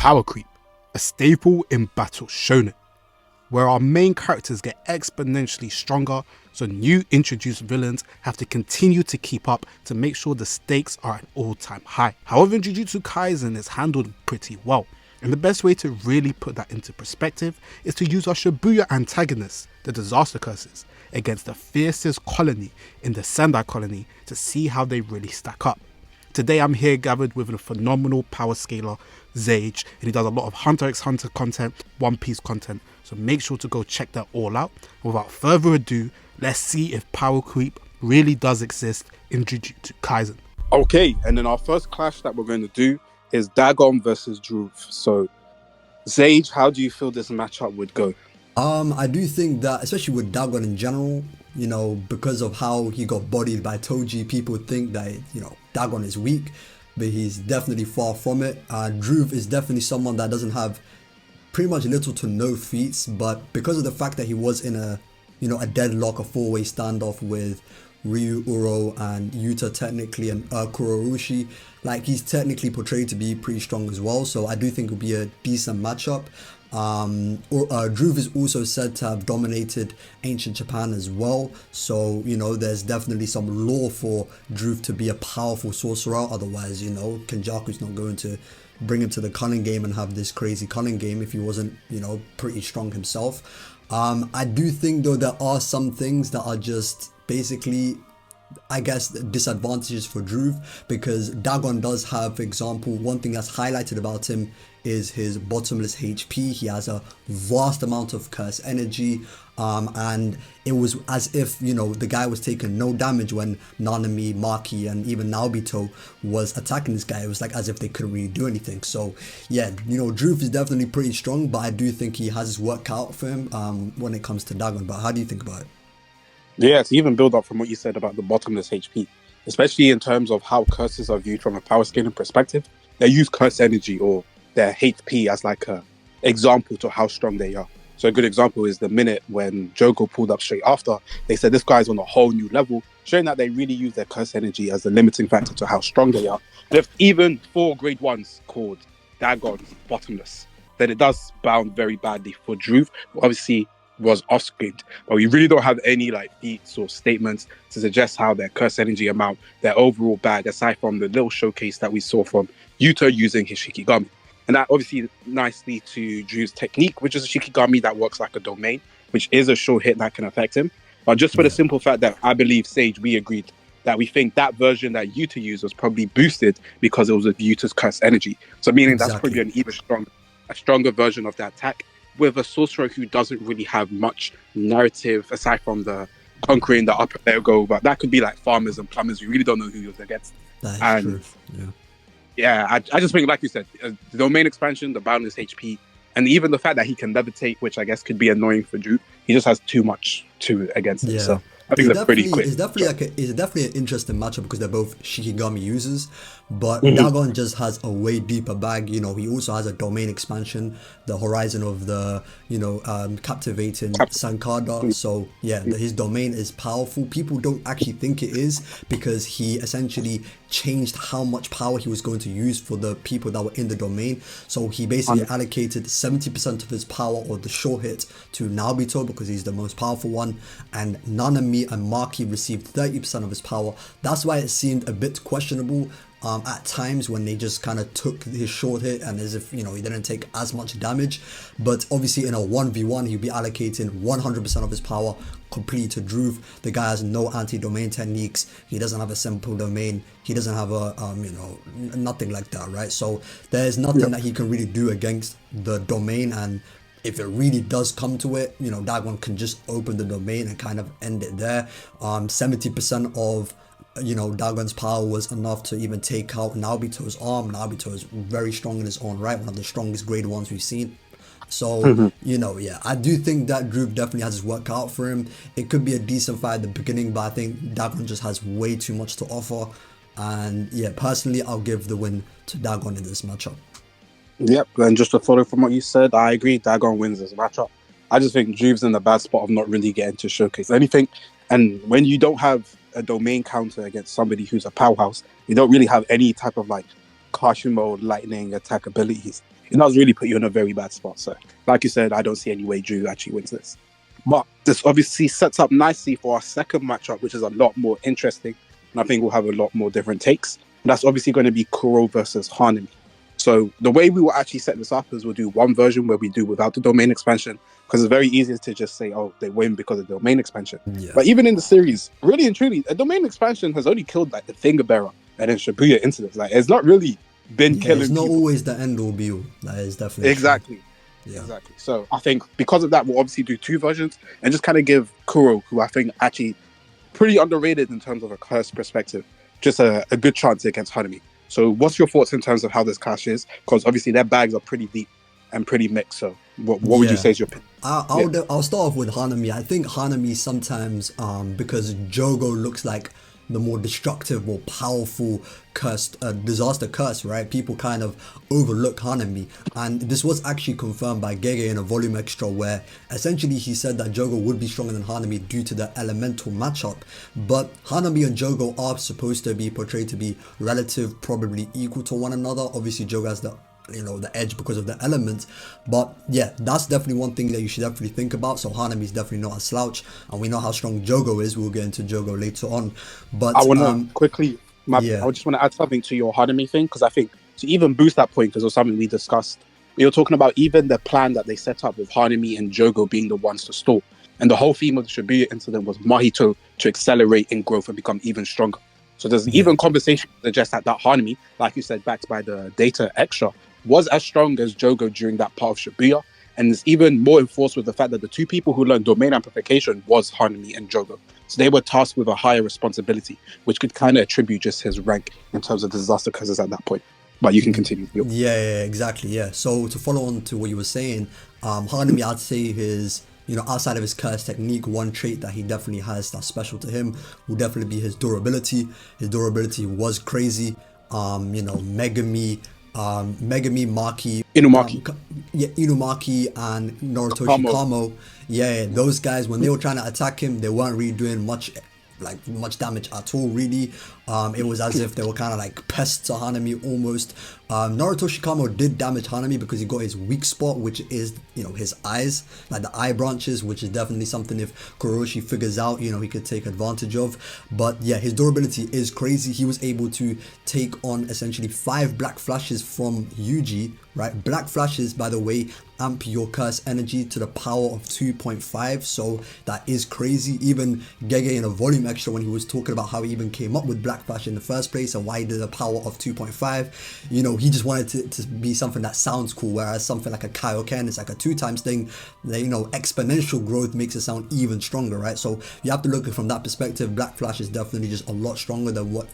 Power creep, a staple in battle shonen, where our main characters get exponentially stronger, so new introduced villains have to continue to keep up to make sure the stakes are at all-time high. However, in Jujutsu Kaisen is handled pretty well, and the best way to really put that into perspective is to use our Shibuya antagonists, the disaster curses, against the fiercest colony in the Sendai colony to see how they really stack up. Today I'm here gathered with a phenomenal power scaler, Zage, and he does a lot of Hunter x Hunter content, One Piece content, so make sure to go check that all out. Without further ado, let's see if power creep really does exist in Jujutsu Kaisen. Okay, and then our first clash that we're going to do is Dagon versus Dhruv. So, Zage, how do you feel this matchup would go? I do think that, especially with Dagon in general, because of how he got bodied by Toji, people think that, Dagon is weak, but he's definitely far from it. Dhruv is definitely someone that doesn't have pretty much little to no feats, but because of the fact that he was in a deadlock, a four-way standoff with Ryu, Uro, and Yuta technically, and Kurorushi, he's technically portrayed to be pretty strong as well, so I do think it would be a decent matchup. Dhruv is also said to have dominated ancient Japan as well, so there's definitely some lore for Dhruv to be a powerful sorcerer. Otherwise, Kenjaku's not going to bring him to the cunning game and have this crazy cunning game if he wasn't pretty strong himself. I do think though there are some things that are just basically, I guess, disadvantages for Dhruv, because Dagon does have, for example, one thing that's highlighted about him is his bottomless HP. He has a vast amount of curse energy, and it was as if the guy was taking no damage when Nanami, Maki, and even Naobito was attacking this guy. It was as if they couldn't really do anything. So yeah, Dhruv is definitely pretty strong, but I do think he has his work cut out for him when it comes to Dagon. But how do you think about it? Yeah, to even build up from what you said about the bottomless HP, especially in terms of how curses are viewed from a power scaling perspective, they use curse energy or their HP as a example to how strong they are. So a good example is the minute when jogo pulled up straight after, they said this guy's on a whole new level, showing that they really use their curse energy as a limiting factor to how strong they are. And if even 4 grade 1s called Dagon bottomless, then it does bound very badly for Dhruv, who obviously was off-screened, but we really don't have any feats or statements to suggest how their curse energy amount, their overall bag, aside from the little showcase that we saw from Yuta using his Shikigami. And that obviously nicely to Drew's technique, which is a Shikigami that works like a domain, which is a short hit that can affect him. But just for the simple fact that I believe, Sage, we agreed that we think that version that Yuta used was probably boosted because it was with Yuta's curse energy. So meaning That's probably an even stronger version of that attack, with a sorcerer who doesn't really have much narrative aside from the conquering the upper ego, but that could be farmers and plumbers. We really don't know who he was against. That is true. Yeah, I just think, like you said, the domain expansion, the boundless HP, and even the fact that he can levitate, which I guess could be annoying for Drew. He just has too much against him. So I think that's pretty quick. It's definitely an interesting matchup because they're both Shikigami users, but Dagon just has a way deeper bag. He also has a domain expansion, the horizon of the captivating Sankada. So yeah, his domain is powerful. People don't actually think it is because he essentially changed how much power he was going to use for the people that were in the domain. So he basically allocated 70% of his power or the short hit to Naobito because he's the most powerful one, and Nanami and Maki received 30% of his power. That's why it seemed a bit questionable at times when they just kind of took his short hit and as if he didn't take as much damage. But obviously in a 1v1 he'll be allocating 100% of his power completely to Dhruv. The guy has no anti-domain techniques, he doesn't have a simple domain, he doesn't have a nothing like that, right? So there's nothing that he can really do against the domain, and if it really does come to it, Dagon can just open the domain and kind of end it there. 70% of Dagon's power was enough to even take out Naobito's arm. Naobito is very strong in his own right, one of the strongest grade ones we've seen. So, I do think that Dhruv definitely has his work out for him. It could be a decent fight at the beginning, but I think Dagon just has way too much to offer. And yeah, personally, I'll give the win to Dagon in this matchup. Yep, and just to follow from what you said, I agree, Dagon wins this matchup. I just think Drew's in the bad spot of not really getting to showcase anything. And when you don't have a domain counter against somebody who's a powerhouse, you don't really have any type of Kashimo lightning attack abilities. it does really put you in a very bad spot. So, like you said, I don't see any way Drew actually wins this. But this obviously sets up nicely for our second matchup, which is a lot more interesting. And I think we'll have a lot more different takes. And that's obviously going to be Kuro versus Hanami. So the way we will actually set this up is we'll do one version where we do without the domain expansion, because it's very easy to just say, oh, they win because of the domain expansion. Yeah. But even in the series, really and truly, a domain expansion has only killed like the Finger Bearer and then Shibuya incidents. Like, it's not really been killing It's not people. always the end all be all. That is definitely Exactly. true. Yeah. Exactly. So I think because of that, we'll obviously do two versions and just kind of give Kuro, who I think actually pretty underrated in terms of a curse perspective, just a good chance against Hanami. So what's your thoughts in terms of how this clash is? Because obviously their bags are pretty deep and pretty mixed. So what would you say is your opinion? I'll start off with Hanami. I think Hanami sometimes, because Jogo looks like the more destructive, more powerful cursed disaster curse, right? People kind of overlook Hanami, and this was actually confirmed by Gege in a volume extra where essentially he said that Jogo would be stronger than Hanami due to the elemental matchup. But Hanami and Jogo are supposed to be portrayed to be relative, probably equal to one another. Obviously Jogo has the edge because of the elements, but yeah, that's definitely one thing that you should definitely think about. So Hanami is definitely not a slouch, and we know how strong Jogo is. We'll get into Jogo later on, but I want to quickly, I yeah. just want to add something to your Hanami thing, because I think to even boost that point, because it was something we discussed, we were talking about even the plan that they set up with Hanami and Jogo being the ones to stall. And the whole theme of the Shibuya incident was Mahito to accelerate in growth and become even stronger. So there's even conversation that suggests that Hanami, like you said, backed by the data extra, was as strong as Jogo during that part of Shibuya. And it's even more enforced with the fact that the two people who learned domain amplification was Hanami and Jogo. So they were tasked with a higher responsibility, which could kind of attribute just his rank in terms of the disaster curses at that point. But you can continue. Yeah, exactly. Yeah. So to follow on to what you were saying, Hanami, I'd say his, outside of his curse technique, one trait that he definitely has that's special to him will definitely be his durability. His durability was crazy. Megami, Maki, Inumaki and Narutoshi Kamo. Yeah, those guys, when they were trying to attack him, they weren't really doing much damage at all, really. It was as if they were kind of like pests to Hanami almost. Naruto Shikamo did damage Hanami because he got his weak spot, which is, his eyes, like the eye branches, which is definitely something if Kuroshi figures out, he could take advantage of. But yeah, his durability is crazy. He was able to take on essentially 5 black flashes from Yuji, right? Black flashes, by the way, amp your curse energy to the power of 2.5, so that is crazy. Even Gege in a volume extra, when he was talking about how he even came up with black flash in the first place and why he did a power of 2.5, he just wanted to be something that sounds cool, whereas something like a Kaioken is like a 2 times thing. Exponential growth makes it sound even stronger, right? So you have to look at it from that perspective. Black flash is definitely just a lot stronger than what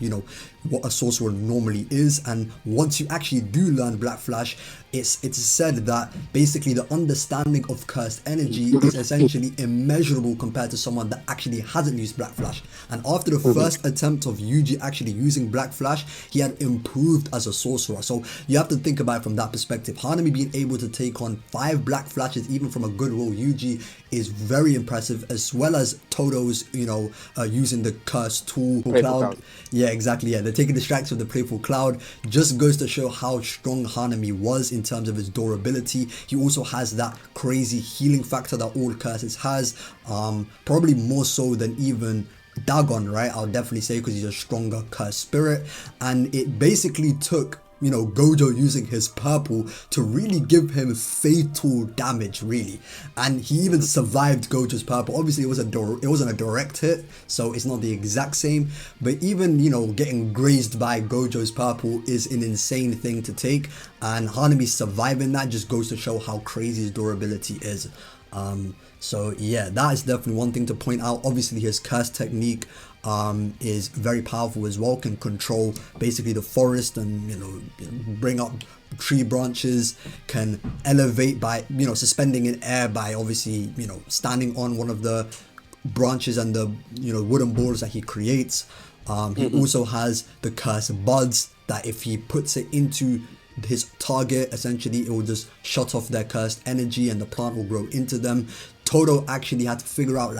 a sorcerer normally is. And once you actually do learn black flash, it's said that basically the understanding of cursed energy is essentially immeasurable compared to someone that actually hasn't used black flash. And after the first attempt of Yuji actually using black flash, he had improved as a sorcerer. So you have to think about it from that perspective. Hanami being able to take on 5 black flashes even from a good roll Yuji is very impressive, as well as Todo's using the curse tool cloud. Yeah, exactly. Yeah, they're taking the strikes of the playful cloud. Just goes to show how strong Hanami was in terms of his durability. He also has that crazy healing factor that all curses has, probably more so than even Dagon, right? I'll definitely say, because he's a stronger curse spirit. And it basically took Gojo using his purple to really give him fatal damage, really. And he even survived Gojo's purple. Obviously it wasn't a direct hit, so it's not the exact same, but even getting grazed by Gojo's purple is an insane thing to take, and Hanami surviving that just goes to show how crazy his durability is. So yeah, that is definitely one thing to point out. Obviously his curse technique is very powerful as well, can control basically the forest and bring up tree branches, can elevate by suspending in air by obviously standing on one of the branches and the wooden balls that he creates. He also has the curse buds that if he puts it into his target, essentially it will just shut off their cursed energy and the plant will grow into them. Todo actually had to figure out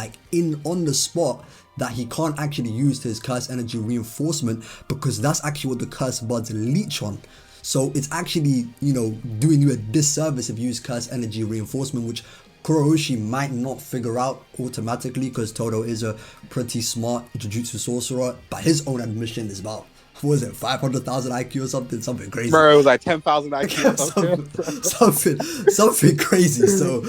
on the spot that he can't actually use his curse energy reinforcement, because that's actually what the curse buds leech on. So it's actually, doing you a disservice if you use curse energy reinforcement, which Kurohoshi might not figure out automatically because Todo is a pretty smart Jujutsu sorcerer, but his own admission is about, what was it, 500,000 IQ or something crazy. Bro, it was like 10,000 IQ or something crazy. So,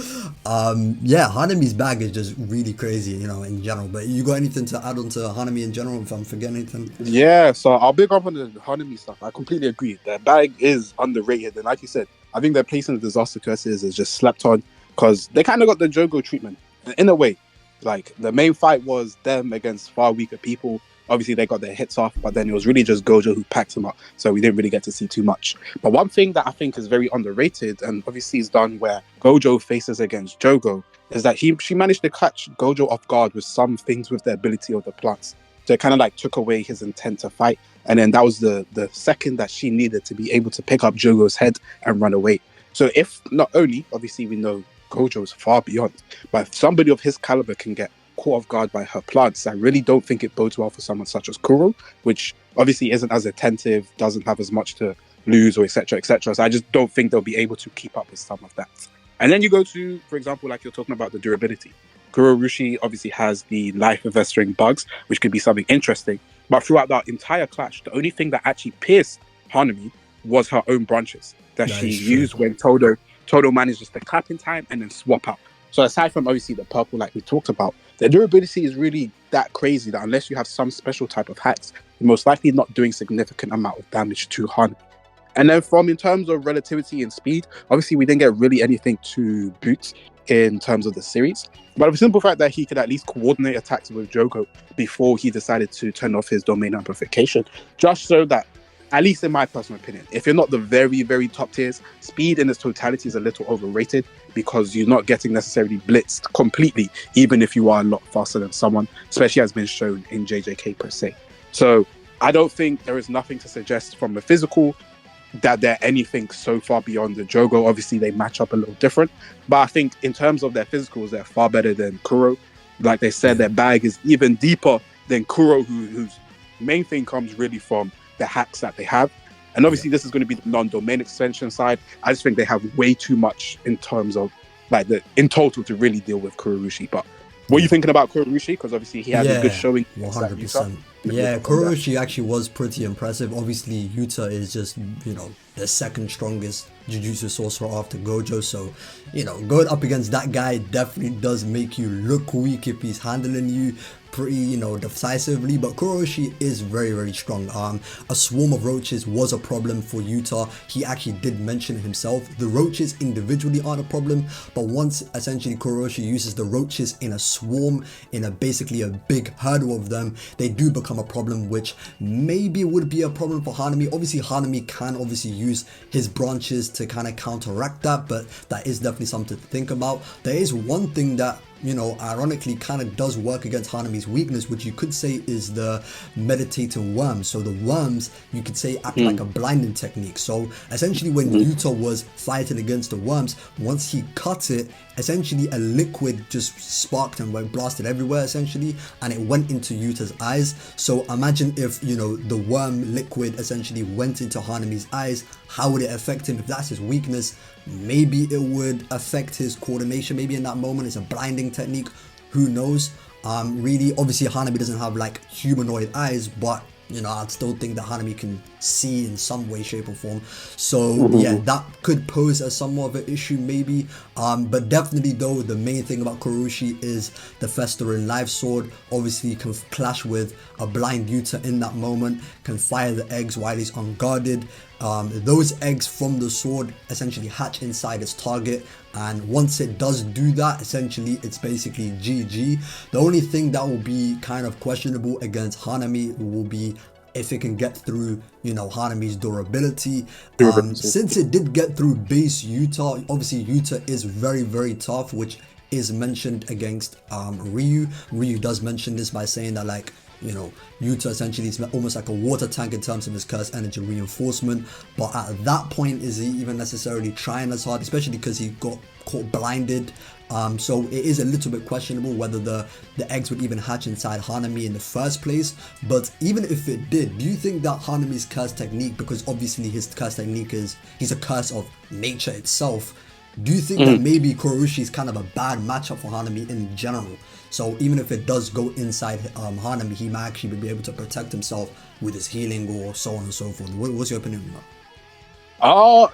yeah, Hanami's bag is just really crazy, in general. But you got anything to add on to Hanami in general, if I'm forgetting anything? Yeah, so I'll big up on the Hanami stuff. I completely agree. Their bag is underrated. And like you said, I think their place in the disaster curses is just slept on because they kind of got the Jogo treatment. In a way, like the main fight was them against far weaker people. Obviously, they got their hits off, but then it was really just Gojo who packed them up. So we didn't really get to see too much. But one thing that I think is very underrated, and obviously is done where Gojo faces against Jogo, is that she managed to catch Gojo off guard with some things with the ability of the plants. So it kind of like took away his intent to fight. And then that was the second that she needed to be able to pick up Jogo's head and run away. So if not only, obviously we know Gojo is far beyond, but if somebody of his caliber can get caught off guard by her plants, I really don't think it bodes well for someone such as Kuro, which obviously isn't as attentive, doesn't have as much to lose, or etc. etc. So I just don't think they'll be able to keep up with some of that. And then you go to, for example, like you're talking about the durability. Kurorushi obviously has the life investing bugs, which could be something interesting. But throughout that entire clash, the only thing that actually pierced Hanami was her own branches that she used when Todo manages to clap in time and then swap out. So aside from obviously the purple like we talked about, the durability is really that crazy that unless you have some special type of hacks, you're most likely not doing significant amount of damage to Hanami. And then in terms of relativity and speed, obviously we didn't get really anything to boot in terms of the series. But the simple fact that he could at least coordinate attacks with Jogo before he decided to turn off his domain amplification, just so that, at least in my personal opinion, if you're not the very, very top tiers, speed in its totality is a little overrated because you're not getting necessarily blitzed completely, even if you are a lot faster than someone, especially as been shown in JJK per se. So I don't think there is nothing to suggest from the physical that they're anything so far beyond the Jogo. Obviously, they match up a little different, but I think in terms of their physicals, they're far better than Kuro. Like they said, their bag is even deeper than Kuro, whose main thing comes really from the hacks that they have. And obviously, this is going to be the non-domain extension side. I just think they have way too much in terms of in total to really deal with Kurorushi. But what are you thinking about Kurorushi? Because obviously he had a good showing. 100%. Yeah, Kurorushi actually was pretty impressive. Obviously, Yuta is just, the second strongest Jujutsu sorcerer after Gojo. So, going up against that guy definitely does make you look weak if he's handling you pretty, decisively. But Kurorushi is very, very strong. A swarm of roaches was a problem for Yuta. He actually did mention it himself. The roaches individually aren't a problem, but once essentially Kurorushi uses the roaches in a swarm, basically a big hurdle of them, they do become a problem, which maybe would be a problem for Hanami. Obviously, Hanami can use his branches to kind of counteract that, but that is definitely something to think about. There is one thing that ironically kind of does work against Hanami's weakness, which you could say is the meditating worms. So the worms, you could say, act like a blinding technique. So essentially when Yuta was fighting against the worms, once he cut it, essentially a liquid just sparked and went blasted everywhere essentially, and it went into Yuta's eyes. So imagine if the worm liquid essentially went into Hanami's eyes, how would it affect him? If that's his weakness, maybe it would affect his coordination. Maybe in that moment it's a blinding technique, who knows. Really, obviously Hanami doesn't have like humanoid eyes, but I'd still think that Hanami can see in some way, shape or form. So yeah, that could pose as somewhat of an issue maybe. But definitely though, the main thing about Kurorushi is the festering life sword. Obviously can clash with a blind Yuta in that moment, can fire the eggs while he's unguarded. Those eggs from the sword essentially hatch inside its target, and once it does do that, essentially it's basically GG. The only thing that will be kind of questionable against Hanami will be if it can get through, Hanami's durability. Since it did get through base Yuta, obviously Yuta is very, very tough, which is mentioned against Ryu. Ryu does mention this by saying that Yuta essentially is almost like a water tank in terms of his curse energy reinforcement. But at that point, is he even necessarily trying as hard, especially because he got caught blinded? So it is a little bit questionable whether the eggs would even hatch inside Hanami in the first place. But even if it did, do you think that Hanami's curse technique, because obviously his curse technique he's a curse of nature itself, do you think that maybe Kuroishi is kind of a bad matchup for Hanami in general? So even if it does go inside Hanami, he might actually be able to protect himself with his healing or so on and so forth. What's your opinion on that?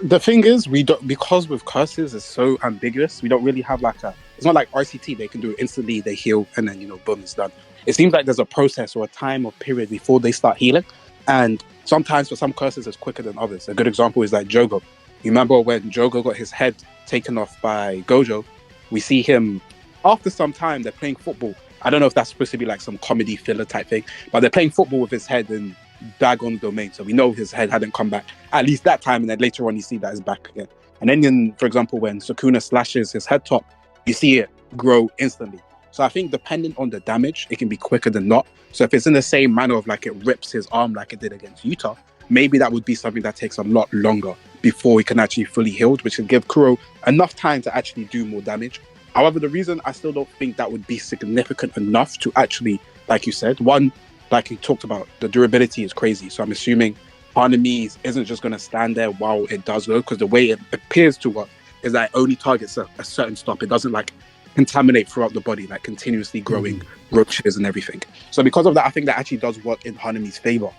The thing is, we don't, because with curses it's so ambiguous. We don't really have it's not like RCT. They can do it instantly, they heal, and then boom, it's done. It seems like there's a process or a time or period before they start healing, and sometimes for some curses it's quicker than others. A good example is like Jogo. You remember when Jogo got his head taken off by Gojo? We see him after some time. They're playing football. I don't know if that's supposed to be like some comedy filler type thing, but they're playing football with his head in Dagon domain, so we know his head hadn't come back at least that time, and then later on you see that it's back again. And then for example, when Sukuna slashes his head top, you see it grow instantly. So I think depending on the damage, it can be quicker than not. So if it's in the same manner of like it rips his arm like it did against Yuta, maybe that would be something that takes a lot longer before he can actually fully heal, which would give Kuro enough time to actually do more damage. However, the reason I still don't think that would be significant enough to actually, like you said, one, like you talked about, the durability is crazy. So I'm assuming Hanami isn't just going to stand there while it does go, because the way it appears to work is that it only targets a certain stop. It doesn't like contaminate throughout the body, like continuously growing roaches and everything. So because of that, I think that actually does work in Hanami's favor,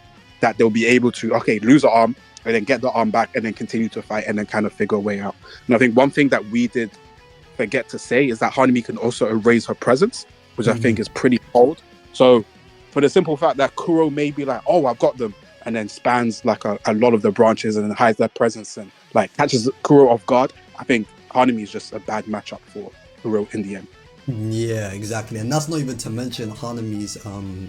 that they'll be able to, lose an arm and then get the arm back and then continue to fight and then kind of figure a way out. And I think one thing that we did forget to say is that Hanami can also erase her presence, which I think is pretty bold. So for the simple fact that Kuro may be like, oh, I've got them, and then spans like a lot of the branches and then hides their presence and like catches Kuro off guard, I think Hanami is just a bad matchup for Kuro in the end. Yeah, exactly. And that's not even to mention Hanami's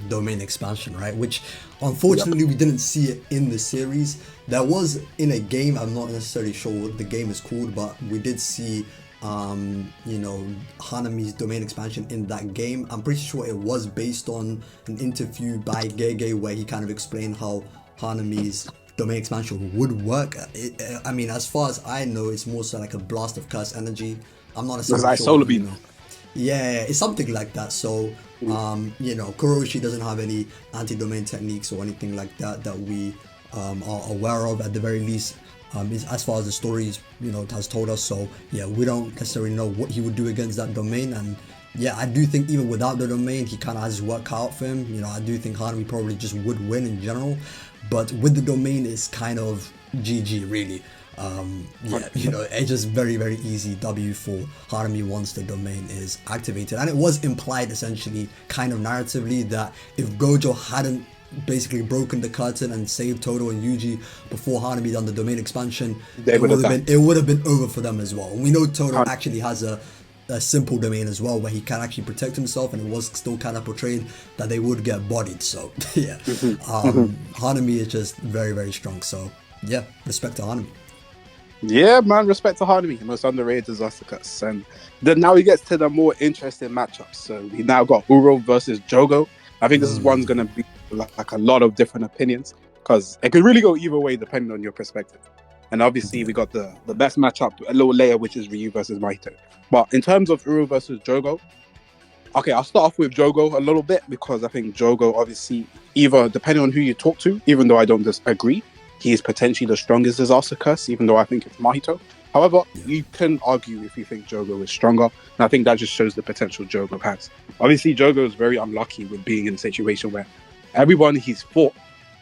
domain expansion, right? Which unfortunately we didn't see it in the series. There was in a game, I'm not necessarily sure what the game is called, but we did see Hanami's domain expansion in that game. I'm pretty sure it was based on an interview by Gege where he kind of explained how Hanami's domain expansion would work. I mean, as far as I know, it's more so like a blast of curse energy. I'm not necessarily like sure. Solar Beam. Yeah, it's something like that. So, Kuroishi doesn't have any anti-domain techniques or anything like that that we are aware of, at the very least. As far as the stories, has told us. So yeah, we don't necessarily know what he would do against that domain. And yeah, I do think even without the domain, he kind of has his work cut out for him. I do think Hanami probably just would win in general, but with the domain, it's kind of GG really. It's just very, very easy W for Hanami once the domain is activated. And it was implied essentially, kind of narratively, that if Gojo hadn't basically broken the curtain and saved Todo and Yuji before Hanami done the domain expansion, it would have been over for them as well. And we know Todo actually has a simple domain as well, where he can actually protect himself, and it was still kind of portrayed that they would get bodied. So yeah, Hanami is just very, very strong. So yeah, respect to Hanami. Yeah, man, respect to Hanami, most underrated disaster cuts. And then now he gets to the more interesting matchups. So we now got Uro versus Jogo. I think this is one's going to be like a lot of different opinions, because it could really go either way depending on your perspective. And obviously we got the best matchup a little later, which is Ryu versus Mahito. But in terms of Uro versus Jogo, I'll start off with Jogo a little bit, because I think Jogo, obviously, either depending on who you talk to, even though I don't disagree, he is potentially the strongest disaster curse, even though I think it's Mahito. However, you can argue if you think Jogo is stronger, and I think that just shows the potential Jogo has. Obviously, Jogo is very unlucky with being in a situation where everyone he's fought,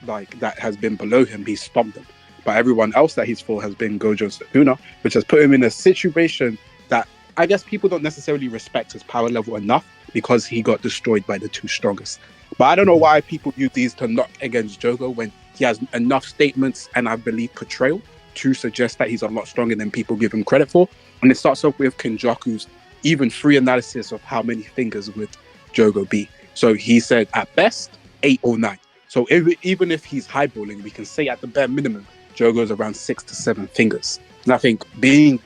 like that has been below him, he's stomped them. But everyone else that he's fought has been Gojo and Sukuna, which has put him in a situation that I guess people don't necessarily respect his power level enough, because he got destroyed by the two strongest. But I don't know why people use these to knock against Jogo when he has enough statements and I believe portrayal to suggest that he's a lot stronger than people give him credit for. And it starts off with Kenjaku's even free analysis of how many fingers would Jogo be. So he said at best 8 or 9. So even if he's highballing, we can say at the bare minimum Jogo's around 6 to 7 fingers. And I think being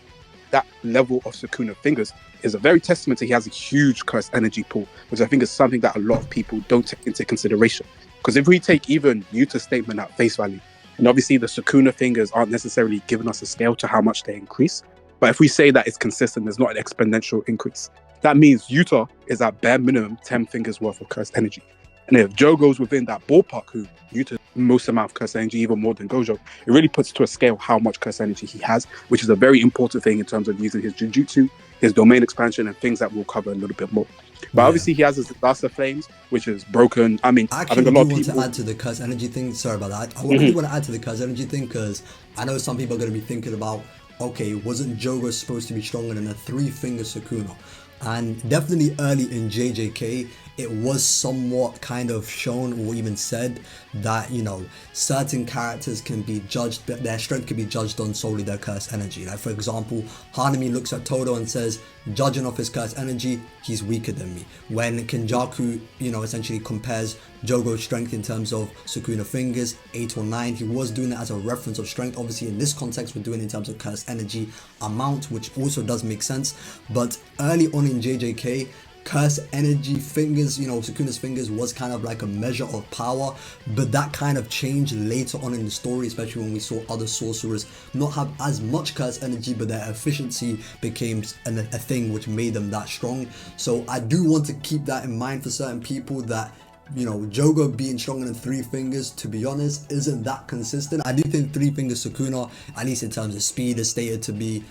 that level of Sukuna fingers is a very testament to he has a huge curse energy pool, which I think is something that a lot of people don't take into consideration. Because if we take even Yuta's statement at face value, and obviously the Sukuna fingers aren't necessarily giving us a scale to how much they increase, but if we say that it's consistent, there's not an exponential increase. That means Yuta is at bare minimum 10 fingers worth of cursed energy. And if Jogo's within that ballpark, who Yuta's most amount of cursed energy, even more than Gojo, it really puts to a scale how much cursed energy he has, which is a very important thing in terms of using his Jujutsu, his domain expansion, and things that we'll cover a little bit more. But obviously he has his Disaster Flames, which is broken. I mean, I think a actually lot do of want people... to add to the curse energy thing. Sorry about that. I do want to add to the curse energy thing because I know some people are going to be thinking about, okay, wasn't Jogo supposed to be stronger than a 3-finger Sukuna? And definitely early in JJK, it was somewhat kind of shown or even said that, you know, certain characters can be judged, their strength can be judged on solely their curse energy. Like, for example, Hanami looks at Todo and says, judging off his curse energy, he's weaker than me. When Kenjaku, you know, essentially compares Jogo's strength in terms of Sukuna fingers, 8 or 9, he was doing it as a reference of strength. Obviously, in this context, we're doing it in terms of curse energy amount, which also does make sense. But early on in JJK, curse energy fingers, you know, Sukuna's fingers was kind of like a measure of power, but that kind of changed later on in the story, especially when we saw other sorcerers not have as much curse energy, but their efficiency became a thing which made them that strong. So I do want to keep that in mind for certain people that, you know, Jogo being stronger than 3 fingers, to be honest, isn't that consistent. I do think 3-finger Sukuna, at least in terms of speed, is stated to be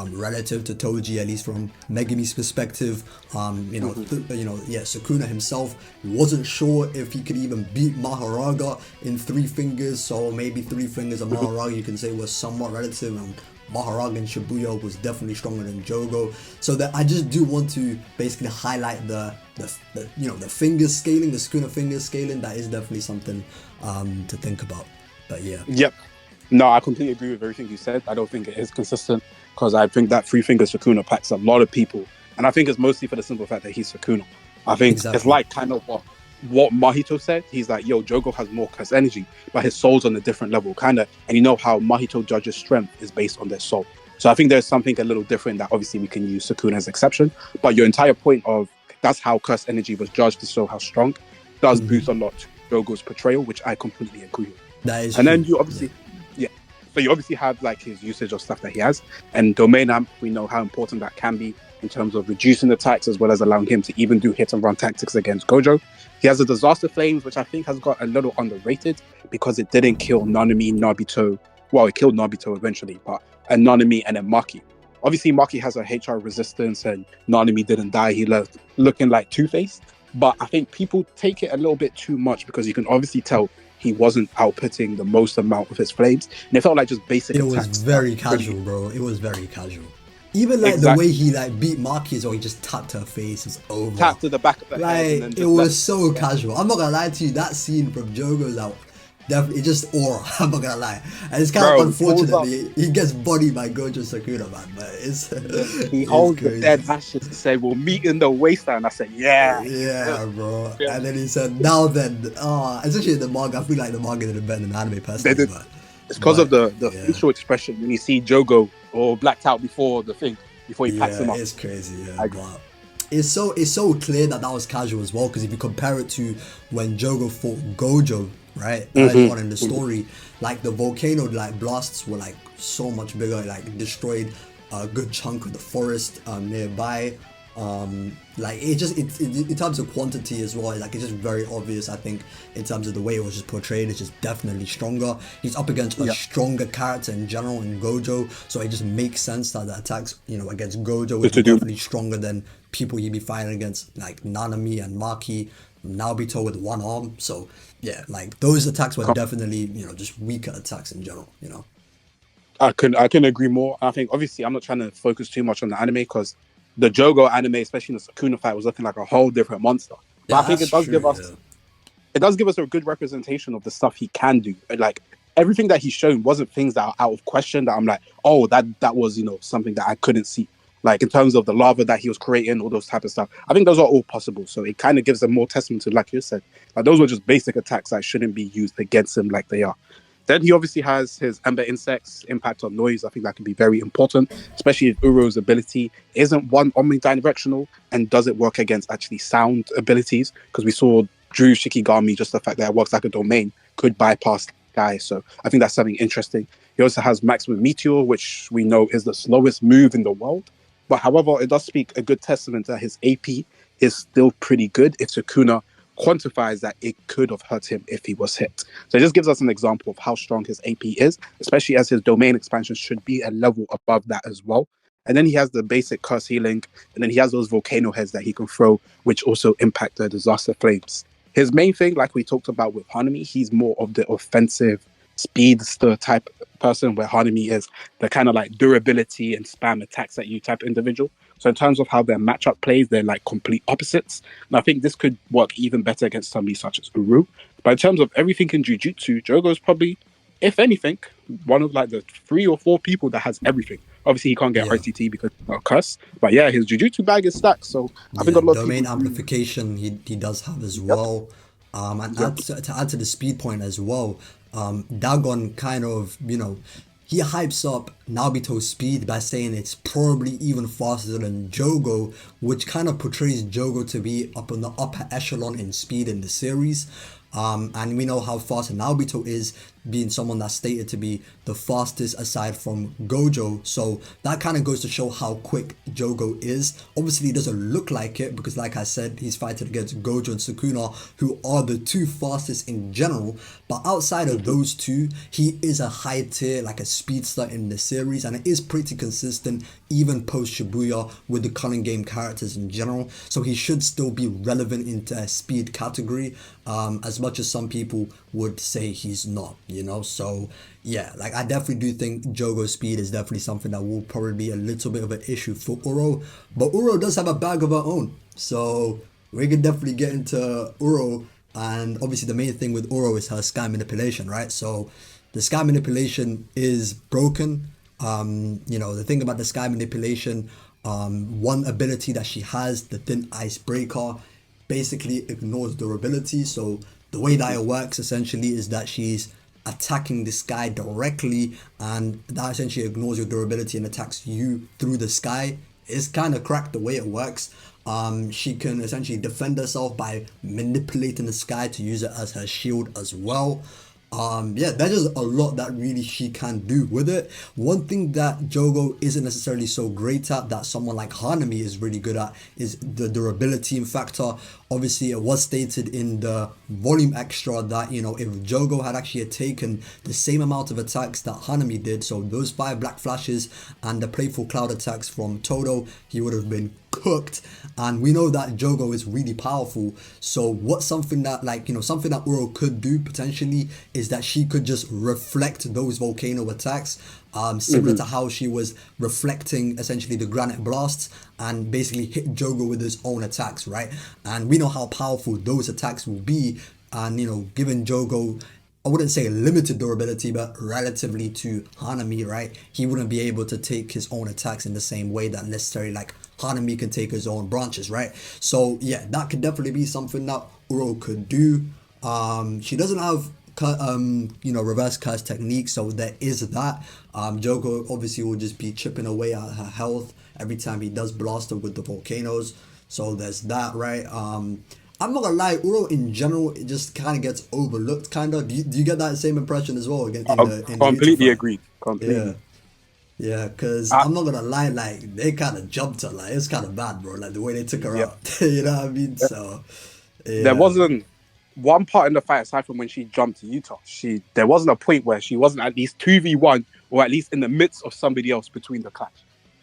relative to Toji, at least from Megami's perspective. Sukuna himself wasn't sure if he could even beat Maharaga in 3 fingers, so maybe 3 fingers of Maharaga you can say was somewhat relative, and Maharaga and Shibuya was definitely stronger than Jogo. So that I just do want to basically highlight the finger scaling, the Sukuna finger scaling. That is definitely something to think about. But yeah. Yep. No, I completely agree with everything you said. I don't think it is consistent because I think that 3-finger Sukuna packs a lot of people, and I think it's mostly for the simple fact that he's Sukuna. I think it's like kind of what Mahito said. He's like, yo, Jogo has more curse energy, but his soul's on a different level, kind of. And you know how Mahito judges strength is based on their soul. So I think there's something a little different that obviously we can use Sukuna as exception. But your entire point of that's how curse energy was judged to show how strong does boost a lot to Jogo's portrayal, which I completely agree with. That is and true. Then you obviously, so you obviously have like his usage of stuff that he has, and domain amp. We know how important that can be in terms of reducing attacks as well as allowing him to even do hit and run tactics against Gojo. He has a Disaster Flames, which I think has got a little underrated because it didn't kill Nanami, Nobito. Well, it killed Nobito eventually, but and Nanami and then Maki. Obviously, Maki has a HR resistance, and Nanami didn't die. He left looking like Two-Face. But I think people take it a little bit too much because you can obviously tell he wasn't outputting the most amount of his flames, and it felt like just basic attacks. It was very casual, bro. It was very casual. Even like the way he like beat Maki, or he just tapped her face, was over. Tapped to the back of the head. Like it was so casual. I'm not gonna lie to you. That scene from Jogo's out. Definitely, it's just aura. I'm not gonna lie, and it's kind of unfortunately he gets bodied by Gojo Sakura, man. But it's he holds the dead ashes to say we'll meet in the wasteland. I said, yeah, bro. Yeah. And then he said, now then, especially in the manga, I feel like the manga did it better than the anime personally. It's because of the facial expression when you see Jogo or blacked out before he packs him up. It's crazy. Yeah, but it's so clear that was casual as well, because if you compare it to when Jogo fought Gojo, right, early on in the story, like the volcano like blasts were like so much bigger, like destroyed a good chunk of the forest nearby. Like it just in terms of quantity as well, like it's just very obvious. I think in terms of the way it was just portrayed, it's just definitely stronger. He's up against a stronger character in general in Gojo, so it just makes sense that the attacks, you know, against Gojo is definitely stronger than people he'd be fighting against, like Nanami and Maki, Naobito with one arm. So yeah, like those attacks were definitely, you know, just weaker attacks in general, you know. I can agree more. I think obviously I'm not trying to focus too much on the anime because the Jogo anime, especially in the Sukuna fight, was looking like a whole different monster. But I think it does give us a good representation of the stuff he can do. Like everything that he's shown wasn't things that are out of question that I'm like, oh, that was, you know, something that I couldn't see. Like in terms of the lava that he was creating, all those type of stuff. I think those are all possible. So it kind of gives them more testament to, like you said, like those were just basic attacks that shouldn't be used against him like they are. Then he obviously has his Ember Insects, impact on noise. I think that can be very important, especially if Uro's ability isn't one omnidirectional and doesn't work against actually sound abilities. Because we saw Drew Shikigami, just the fact that it works like a domain, could bypass Sky. So I think that's something interesting. He also has Maximum Meteor, which we know is the slowest move in the world. But however, it does speak a good testament that his AP is still pretty good if Sukuna quantifies that it could have hurt him if he was hit. So it just gives us an example of how strong his AP is, especially as his domain expansion should be a level above that as well. And then he has the basic curse healing, and then he has those volcano heads that he can throw, which also impact the disaster flames. His main thing, like we talked about with Hanami, he's more of the offensive speedster type person, where Hanami is the kind of like durability and spam attacks at you type individual. So in terms of how their matchup plays, they're like complete opposites. And I think this could work even better against somebody such as Uru. But in terms of everything in Jujutsu, Jogo is probably, if anything, one of like the 3 or 4 people that has everything. Obviously, he can't get Yeah. RTT because he's not a curse. But yeah, his Jujutsu bag is stacked. So I think Yeah, a lot of domain people do. amplification he does have as Yep. well. And Yep. to add to the speed point as well, Dagon kind of, he hypes up Nabito's speed by saying it's probably even faster than Jogo, which kind of portrays Jogo to be up on the upper echelon in speed in the series. And we know how fast Naobito is, being someone that's stated to be the fastest aside from Gojo. So that kind of goes to show how quick Jogo is. Obviously, it doesn't look like it because, like I said, he's fighting against Gojo and Sukuna, who are the 2 fastest in general. But outside of those 2, he is a high tier, like a speedster in the series, and it is pretty consistent even post Shibuya with the Culling Game characters in general. So he should still be relevant into a speed category, as much as some people would say he's not, So yeah, like I definitely do think Jogo's speed is definitely something that will probably be a little bit of an issue for Uro. But Uro does have a bag of her own, so we can definitely get into Uro. And obviously the main thing with Uro is her sky manipulation, right? So the sky manipulation is broken. The thing about the sky manipulation, one ability that she has, the thin icebreaker, basically ignores durability. So the way that it works essentially is that she's attacking the sky directly, and that essentially ignores your durability and attacks you through the sky. It's kind of cracked the way it works. She can essentially defend herself by manipulating the sky to use it as her shield as well. There's just a lot that really she can do with it. One thing that Jogo isn't necessarily so great at that someone like Hanami is really good at is the durability factor. Obviously, it was stated in the volume extra that, if Jogo had actually taken the same amount of attacks that Hanami did, so those 5 black flashes and the playful cloud attacks from Todo, he would have been cooked. And we know that Jogo is really powerful. So what's something that something that Uro could do potentially is that she could just reflect those volcano attacks, similar to how she was reflecting essentially the granite blasts and basically hit Jogo with his own attacks, right? And we know how powerful those attacks will be. And given Jogo, I wouldn't say limited durability, but relatively to Hanami, right? He wouldn't be able to take his own attacks in the same way that necessarily like Hanami can take his own branches, right? So yeah, that could definitely be something that Uro could do. She doesn't have reverse curse technique, so there is that. Jogo obviously will just be chipping away at her health every time he does blast her with the volcanoes. So there's that, right? I'm not gonna lie, Uro in general, it just kind of gets overlooked, kind of. Do you get that same impression as well again in I the Yuta completely fight? agree. Yeah, Completely. yeah, because I, I'm not gonna lie, like they kind of jumped her, like it's kind of bad, bro. Like the way they took her yeah. out, you know what I mean? So There yeah, wasn't one part in the fight aside from when she jumped to Utah. There wasn't a point where she wasn't at least 2v1 or at least in the midst of somebody else between the clash.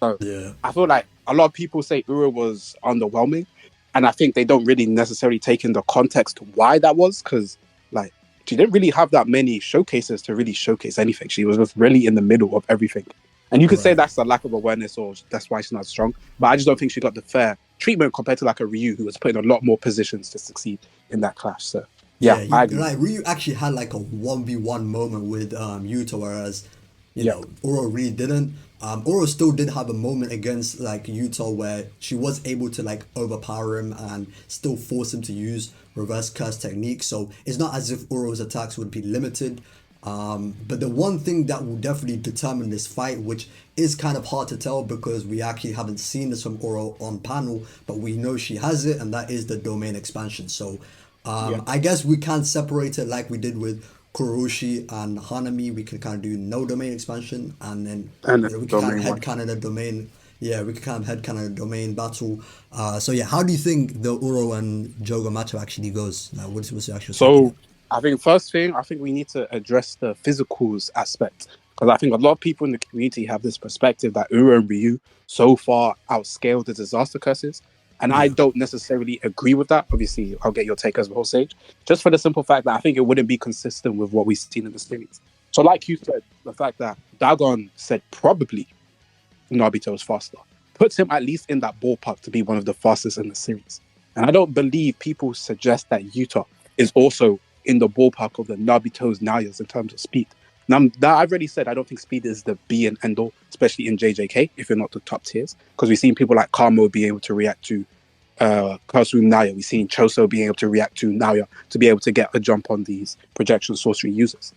So yeah, I feel like a lot of people say Ura was underwhelming, and I think they don't really necessarily take in the context why that was, because like she didn't really have that many showcases to really showcase anything. She was just really in the middle of everything. And you could say right. that's a lack of awareness or that's why she's not strong. But I just don't think she got the fair treatment compared to like a Ryu who was put in a lot more positions to succeed in that clash. So yeah, Yeah, I agree. like Ryu actually had like a 1v1 moment with Yuta, whereas Yep. Oro really didn't. Oro still did have a moment against like Yuta where she was able to like overpower him and still force him to use reverse curse technique. So it's not as if Oro's attacks would be limited. But the one thing that will definitely determine this fight, which is kind of hard to tell because we actually haven't seen this from Oro on panel, but we know she has it, and that is the domain expansion. So Yeah, I guess we can separate it like we did with Kuroshi and Hanami. We can kind of do no domain expansion, and then and the we can kind of domain head one. canon a domain. Yeah, we can kind of head canon a domain battle. So yeah, how do you think the Uro and Jogo matchup actually goes? What's your actual take on So it? I think first thing, I think we need to address the physicals aspect because I think a lot of people in the community have this perspective that Uru and Ryu so far outscale the disaster curses, and I Yeah. don't necessarily agree with that. Obviously, I'll get your take as well, Sage. Just for the simple fact that I think it wouldn't be consistent with what we've seen in the series. So, like you said, the fact that Dagon said probably Nobito is faster puts him at least in that ballpark to be one of the fastest in the series. And I don't believe people suggest that Yuta is also in the ballpark of the Nobito's Nayas in terms of speed. Now, that I've already said, I don't think speed is the be and end all, especially in JJK, if you're not the top tiers, because we've seen people like Kamo be able to react to Kurosumi Naya. We've seen Choso being able to react to Naya to be able to get a jump on these projection sorcery users.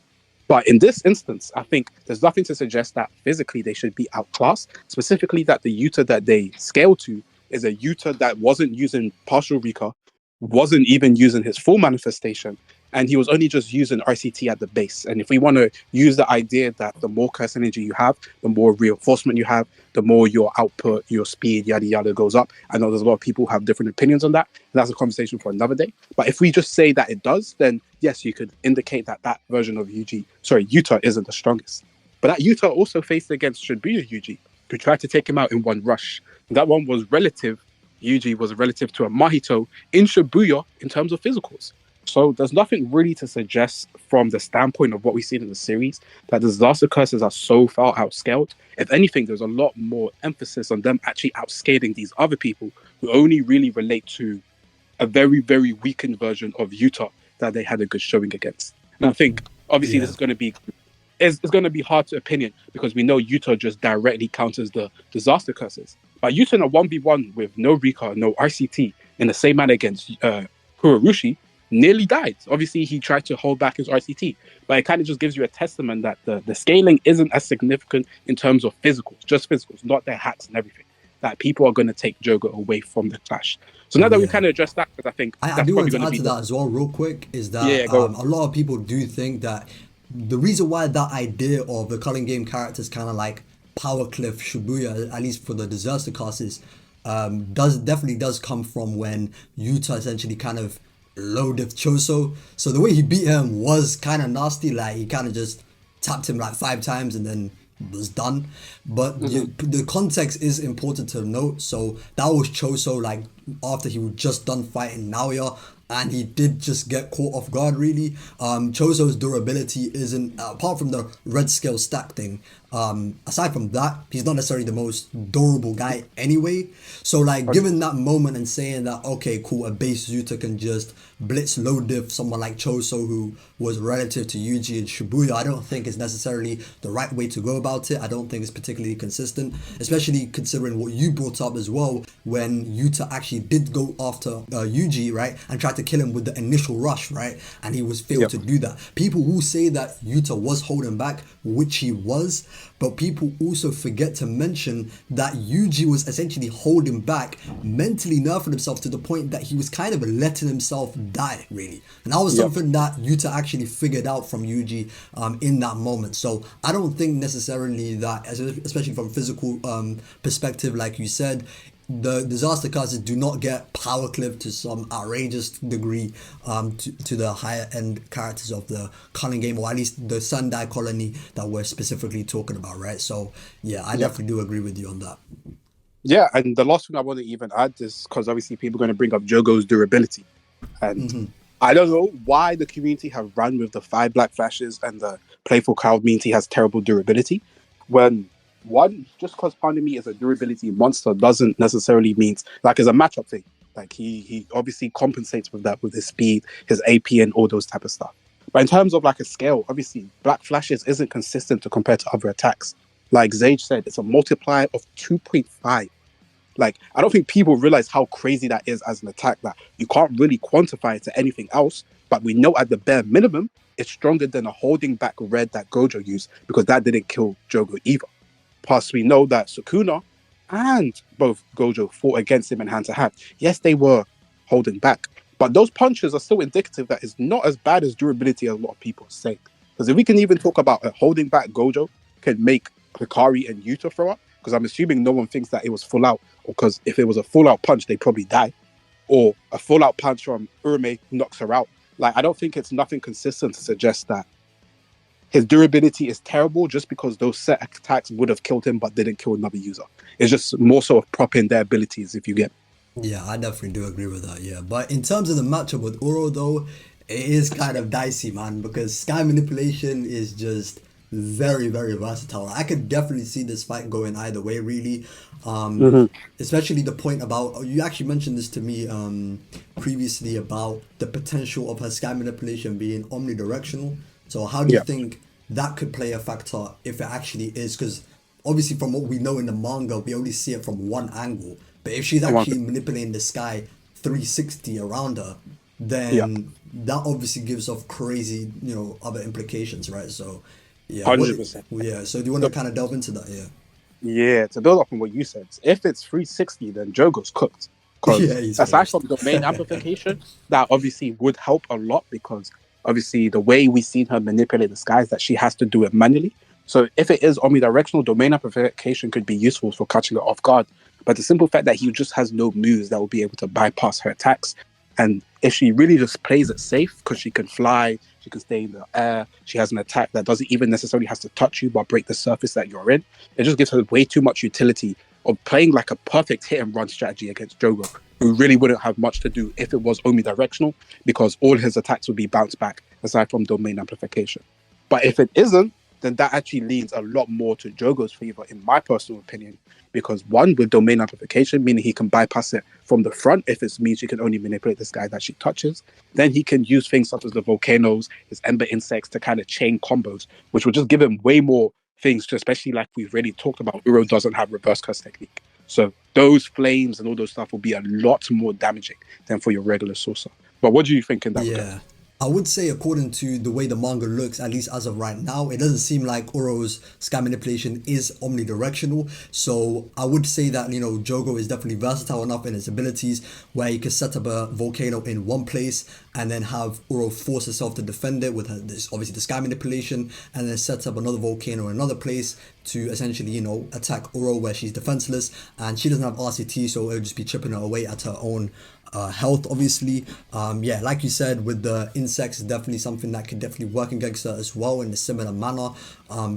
But in this instance, I think there's nothing to suggest that physically they should be outclassed. Specifically, that the Yuta that they scale to is a Yuta that wasn't using partial Rika, wasn't even using his full manifestation, and he was only just using RCT at the base. And if we want to use the idea that the more curse energy you have, the more reinforcement you have, the more your output, your speed, yada yada goes up. I know there's a lot of people who have different opinions on that. And that's a conversation for another day. But if we just say that it does, then yes, you could indicate that that version of Yuta isn't the strongest. But that Yuta also faced against Shibuya Yuji, who tried to take him out in one rush. And that one was relative. Yuji was relative to a Mahito in Shibuya in terms of physicals. So there's nothing really to suggest from the standpoint of what we've seen in the series that the disaster curses are so far outscaled. If anything, there's a lot more emphasis on them actually outscaling these other people who only really relate to a very, very weakened version of Utah that they had a good showing against. And I think obviously this Yeah. is going to be it's going to be hard to opinion because we know Utah just directly counters the disaster curses. But Utah in a 1v1 with no Rika, no RCT in the same manner against Kurorushi nearly died. Obviously, he tried to hold back his RCT, but it kind of just gives you a testament that the scaling isn't as significant in terms of physicals, just physicals, not their hacks and everything. That people are going to take Jogo away from the clash. So now that we've Yeah. kind of addressed that, because I think I that's do probably want to going to add be to the that as well, real quick, is yeah, that yeah, go on. a lot of people do think that the reason why that idea of the Culling Game characters kind of like Power Cliff Shibuya, at least for the disaster classes, does come from when Yuta essentially kind of loaded Choso. So the way he beat him was kind of nasty. Like he kind of just tapped him like 5 times and then was done. But Mm-hmm. the context is important to note. So that was Choso like after he was just done fighting Naoya, and he did just get caught off guard really. Choso's durability isn't apart from the red scale stack thing. Aside from that, he's not necessarily the most durable guy anyway. So like given that moment and saying that okay cool, a base Zuta can just blitz low diff someone like Choso who was relative to Yuji and Shibuya, I don't think is necessarily the right way to go about it. I don't think it's particularly consistent, especially considering what you brought up as well when Yuta actually did go after Yuji, right, and tried to kill him with the initial rush, right, and he was failed Yep. to do that. People will say that Yuta was holding back, which he was, but people also forget to mention that Yuji was essentially holding back, mentally nerfing himself to the point that he was kind of letting himself die, really. And that was Yep. something that Yuta actually figured out from Yuji in that moment. So I don't think necessarily that, especially from physical perspective, like you said, the disaster classes do not get power clipped to some outrageous degree to the higher end characters of the Culling game, or at least the Sendai colony that we're specifically talking about, right? So yeah, I Yep. definitely do agree with you on that. Yeah, and the last thing I want to even add is because obviously people are going to bring up Jogo's durability. And I don't know why the community have run with the 5 black flashes and the playful crowd means he has terrible durability. When one, just because Hanami is a durability monster doesn't necessarily mean like it's a matchup thing. Like he obviously compensates with that with his speed, his AP, and all those type of stuff. But in terms of like a scale, obviously black flashes isn't consistent to compare to other attacks. Like Zage said, it's a multiplier of 2.5. Like, I don't think people realize how crazy that is as an attack that you can't really quantify it to anything else. But we know at the bare minimum, it's stronger than a holding back red that Gojo used, because that didn't kill Jogo either. Plus, we know that Sukuna and both Gojo fought against him in hand to hand. Yes, they were holding back, but those punches are still indicative that it's not as bad as durability as a lot of people say. Because if we can even talk about a holding back Gojo can make Hikari and Yuta throw up, because I'm assuming no one thinks that it was full out, or because if it was a full out punch, they'd probably die, or a full out punch from Urume knocks her out. Like, I don't think it's nothing consistent to suggest that his durability is terrible just because those set attacks would have killed him but didn't kill another user. It's just more so of propping their abilities, if you get. Yeah, I definitely do agree with that. Yeah, but in terms of the matchup with Uro, though, it is kind of dicey, man, because Sky Manipulation is just very, very versatile. I could definitely see this fight going either way, really. Especially the point about, you actually mentioned this to me previously about the potential of her Sky Manipulation being omnidirectional. So how do you think that could play a factor if it actually is? Because obviously from what we know in the manga, we only see it from one angle. But if she's actually manipulating the sky 360 around her, then that obviously gives off crazy, other implications, right? So, yeah. 100%. Yeah, so do you want to kind of delve into that? Yeah. Yeah, to build up on what you said, if it's 360, then Jogo's cooked. Because aside from domain amplification, that obviously would help a lot, because obviously the way we've seen her manipulate the sky is that she has to do it manually. So if it is omnidirectional, domain amplification could be useful for catching her off guard. But the simple fact that he just has no moves that will be able to bypass her attacks. And if she really just plays it safe, because she can fly, she can stay in the air, she has an attack that doesn't even necessarily has to touch you but break the surface that you're in, it just gives her way too much utility of playing like a perfect hit and run strategy against Jogo, who really wouldn't have much to do if it was omnidirectional, because all his attacks would be bounced back aside from domain amplification. But if it isn't, then that actually leans a lot more to Jogo's favor, in my personal opinion, because one, with domain amplification, meaning he can bypass it from the front if it means you can only manipulate this guy that she touches, then he can use things such as the volcanoes, his ember insects to kind of chain combos, which will just give him way more things, especially like we've already talked about, Uro doesn't have reverse curse technique. So those flames and all those stuff will be a lot more damaging than for your regular saucer. But what do you think in that regard? I would say, according to the way the manga looks, at least as of right now, it doesn't seem like Uro's sky manipulation is omnidirectional. So I would say that, Jogo is definitely versatile enough in his abilities where he can set up a volcano in one place and then have Uro force herself to defend it with obviously the sky manipulation, and then set up another volcano in another place to essentially, attack Uro where she's defenseless, and she doesn't have RCT, so it'll just be chipping her away at her own health, obviously. Like you said, with the insects, definitely something that could definitely work against her as well in a similar manner,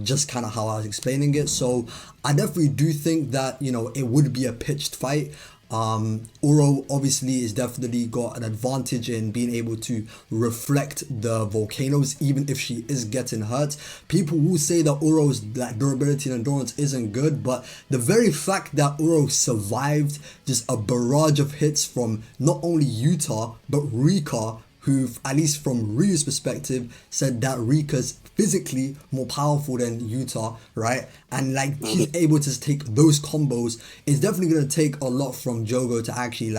just kind of how I was explaining it. So I definitely do think that, it would be a pitched fight. Uro obviously is definitely got an advantage in being able to reflect the volcanoes, even if she is getting hurt. People will say that Uro's durability and endurance isn't good, but the very fact that Uro survived just a barrage of hits from not only Yuta but Rika, who, at least from Ryu's perspective, said that Rika's physically more powerful than Yuta, right? And he's able to take those combos. It's definitely going to take a lot from Jogo to actually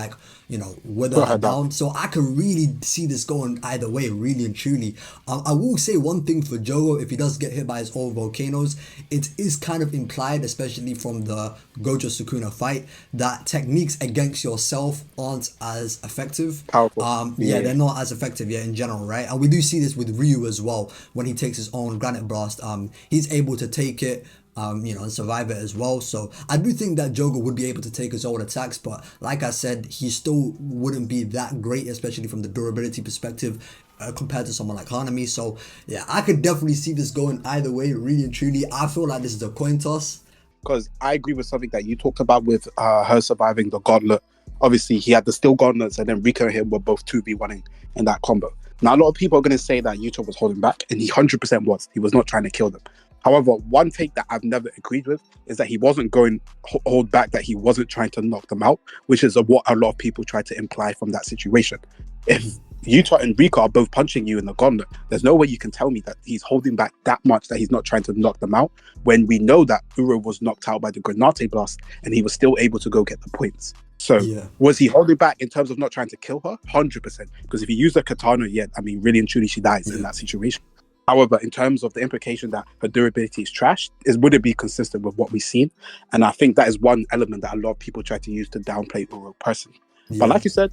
wither her down. So I can really see this going either way, really and truly. I will say one thing for Jogo: if he does get hit by his own volcanoes, it is kind of implied, especially from the Gojo Sukuna fight, that techniques against yourself aren't as effective. Powerful. They're not as effective in general, right? And we do see this with Ryu as well. When he takes his own granite blast, he's able to take it, and survive it as well. So I do think that Jogo would be able to take his own attacks, but like I said, he still wouldn't be that great, especially from the durability perspective, compared to someone like Hanami. So yeah, I could definitely see this going either way, really and truly. I feel like this is a coin toss. Because I agree with something that you talked about with her surviving the gauntlet. Obviously, he had the steel gauntlets, and then Rika and him were both 2v1ing in that combo. Now, a lot of people are going to say that Yuta was holding back, and he 100% was. He was not trying to kill them. However, one take that I've never agreed with is that he wasn't going hold back, that he wasn't trying to knock them out, which is what a lot of people try to imply from that situation. If Yuta and Rika are both punching you in the gauntlet. There's no way you can tell me that he's holding back that much, that he's not trying to knock them out, when we know that Uro was knocked out by the Granate Blast and he was still able to go get the points. So Yeah. was he holding back in terms of not trying to kill her? 100%. Because if he used a katana, I mean, really and truly, she dies in that situation. However, in terms of the implication that her durability is trash, would it be consistent with what we've seen? And I think that is one element that a lot of people try to use to downplay Uro personally. But like you said,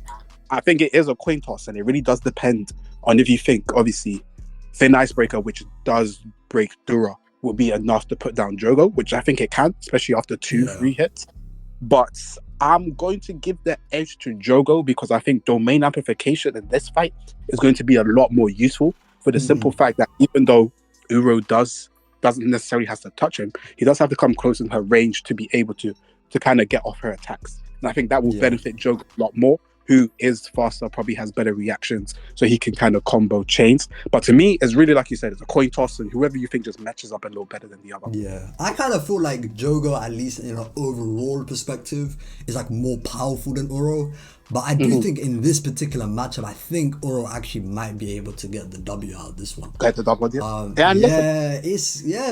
I think it is a coin toss, and it really does depend on if you think, obviously, Thin Icebreaker, which does break Dura, will be enough to put down Jogo, which I think it can, especially after 2-3 hits. But I'm going to give the edge to Jogo because I think domain amplification in this fight is going to be a lot more useful for the simple fact that even though Uro doesn't necessarily have to touch him, he does have to come close in her range to be able to kind of get off her attacks. And I think that will benefit Jogo a lot more, who is faster, probably has better reactions, so he can kind of combo chains. But to me, it's really, like you said, it's a coin toss, and whoever you think just matches up a little better than the other. Yeah, I kind of feel like Jogo, at least in an overall perspective, is like more powerful than Uro. But I do think in this particular matchup, I think Uro actually might be able to get the W out of this one. Get the W,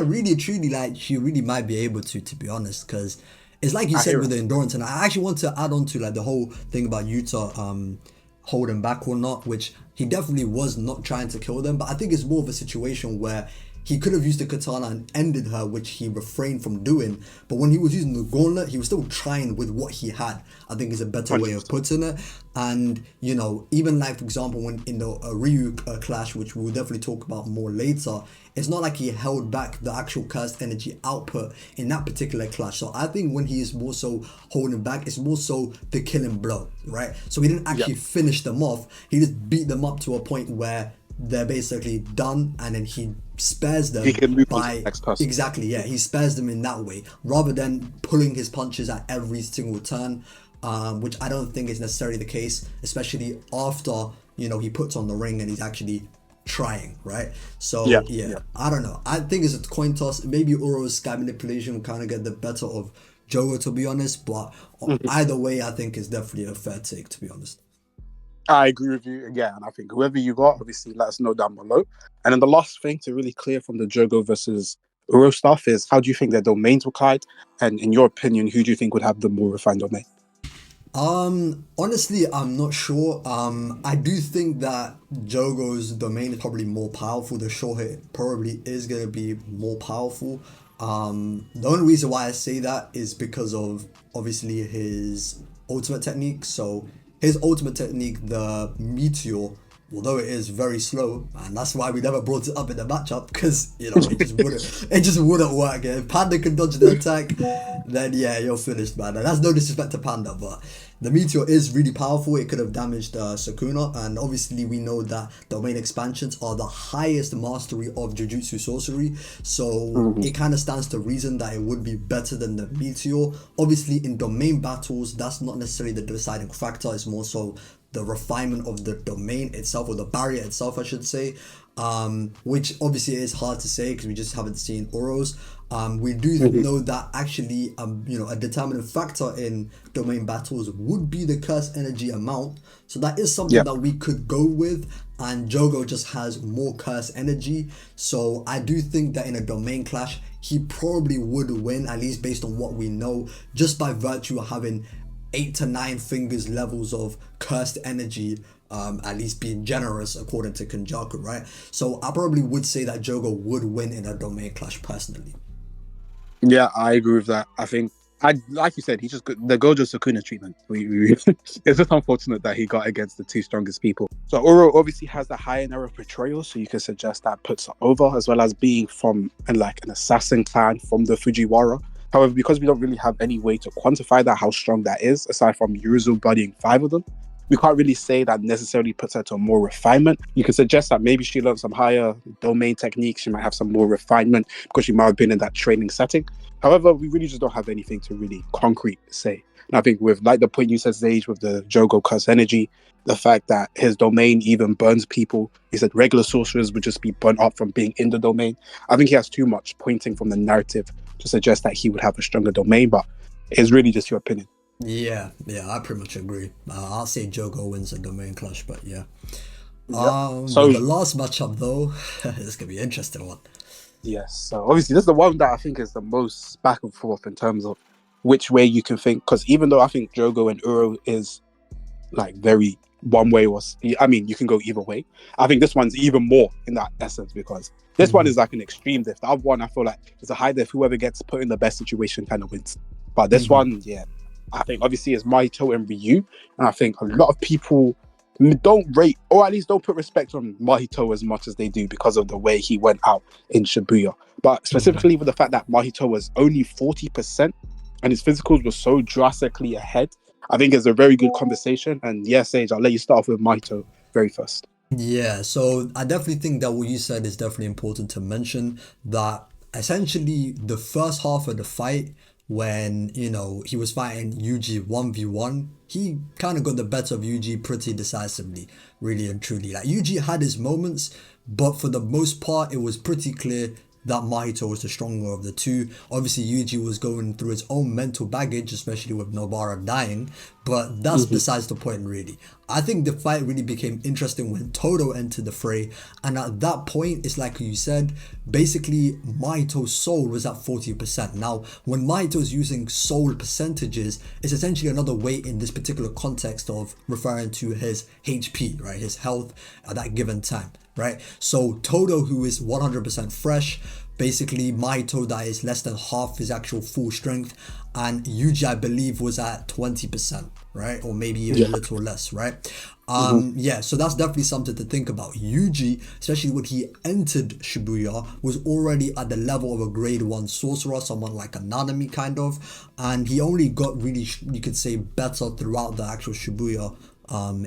really, truly, like she really might be able to be honest, because it's like you said with the endurance, and I actually want to add on to like the whole thing about Yuta holding back or not, which he definitely was not trying to kill them, but I think it's more of a situation where he could have used the katana and ended her, which he refrained from doing. But when he was using the gauntlet, he was still trying with what he had, I think is a better way of putting it. And, you know, even like, for example, when in the Ryu clash, which we'll definitely talk about more later, it's not like he held back the actual cursed energy output in that particular clash. So I think when he is more so holding back, it's more so the killing blow, right? So he didn't actually finish them off. He just beat them up to a point where they're basically done, and then he spares them. He can move by to the next person. Exactly, yeah. He spares them in that way, rather than pulling his punches at every single turn, which I don't think is necessarily the case, especially after, you know, he puts on the ring and he's actually trying, right? So I don't know. I think it's a coin toss. Maybe Uro's sky manipulation will kind of get the better of Jogo, to be honest, but either way, I think it's definitely a fair take, to be honest. I agree with you again, and I think whoever you got, obviously, let us know down below. And then the last thing to really clear from the Jogo versus Uro stuff is, how do you think their domains will collide? And in your opinion, who do you think would have the more refined domain? Honestly, I'm not sure. I do think that Jogo's domain is probably more powerful. The short hit probably is going to be more powerful. The only reason why I say that is because of obviously his ultimate technique. So his ultimate technique, the Meteor, although it is very slow, and that's why we never brought it up in the matchup, because, you know, it just wouldn't work. If Panda can dodge the attack, then yeah, you're finished, man. And that's no disrespect to Panda, but the Meteor is really powerful. It could have damaged Sukuna, and obviously we know that domain expansions are the highest mastery of Jujutsu sorcery, so it kind of stands to reason that it would be better than the Meteor. Obviously, in domain battles, that's not necessarily the deciding factor. It's more so the refinement of the domain itself, or the barrier itself, I should say, which obviously is hard to say because we just haven't seen Uro's. We do know that actually, you know, a determining factor in domain battles would be the curse energy amount. So that is something that we could go with, and Jogo just has more curse energy. So I do think that in a domain clash, he probably would win, at least based on what we know, just by virtue of having 8 to 9 fingers levels of cursed energy, at least being generous according to Kenjaku, right? So I probably would say that Jogo would win in a domain clash personally. Yeah, I agree with that. I think, like you said, he's just the Gojo Sukuna treatment. It's just unfortunate that he got against the two strongest people. So Uro obviously has the higher narrow portrayal, so you can suggest that puts her over, as well as being from an assassin clan from the Fujiwara. However, because we don't really have any way to quantify that, how strong that is, aside from Yuzu bodying 5 of them, we can't really say that necessarily puts her to more refinement. You can suggest that maybe she learned some higher domain techniques. She might have some more refinement because she might have been in that training setting. However, we really just don't have anything to really concrete say. And I think with, like the point you said, Sage, with the Jogo curse energy, the fact that his domain even burns people, he said regular sorcerers would just be burnt up from being in the domain. I think he has too much pointing from the narrative to suggest that he would have a stronger domain, but it's really just your opinion. Yeah, I pretty much agree. I'll say Jogo wins a domain clash, but yeah. Yep. But So the last matchup though, it's gonna be an interesting one. yes, so obviously this is the one that I think is the most back and forth in terms of which way you can think. Because even though I think Jogo and Uro is like very one way, was I mean you can go either way. I think this one's even more in that essence because this one Mhm. is like an extreme diff. The other one I feel like is a high diff. Whoever gets put in the best situation kind of wins. But this Mhm. one, yeah, I think obviously is Mahito and Ryu, and I think a lot of people don't rate or at least don't put respect on Mahito as much as they do because of the way he went out in Shibuya. But Mhm. specifically with the fact that Mahito was only 40% and his physicals were so drastically ahead, I think it's a very good conversation. And yes, Sage, I'll let you start off with Mahito very first. Yeah, so I definitely think that what you said is definitely important to mention that essentially the first half of the fight when, he was fighting Yuji 1v1, he kind of got the better of Yuji pretty decisively, really and truly. Like Yuji had his moments, but for the most part it was pretty clear that Mahito was the stronger of the two. Obviously, Yuji was going through his own mental baggage, especially with Nobara dying, but that's Mm-hmm. besides the point, really. I think the fight really became interesting when Todo entered the fray, and at that point, it's like you said, basically, Mahito's soul was at 40%. Now, when Mahito's using soul percentages, it's essentially another way in this particular context of referring to his HP, right? His health at that given time, right? So Todo, who is 100% fresh, basically Mahito that is less than half his actual full strength, and Yuji I believe was at 20%, right? Or maybe even a Yeah. little less, right? Mm-hmm. Yeah, so that's definitely something to think about. Yuji, especially when he entered Shibuya, was already at the level of a grade 1 sorcerer, someone like a hanami kind of, and he only got really, you could say, better throughout the actual Shibuya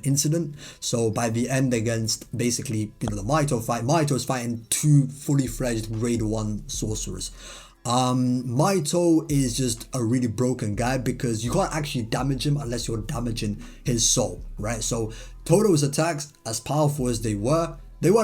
incident. So by the end against basically, the Mahito fight, Mahito is fighting two fully fledged grade 1 sorcerers. Mahito is just a really broken guy because you can't actually damage him unless you're damaging his soul, right? So Toto's attacks, as powerful as they weren't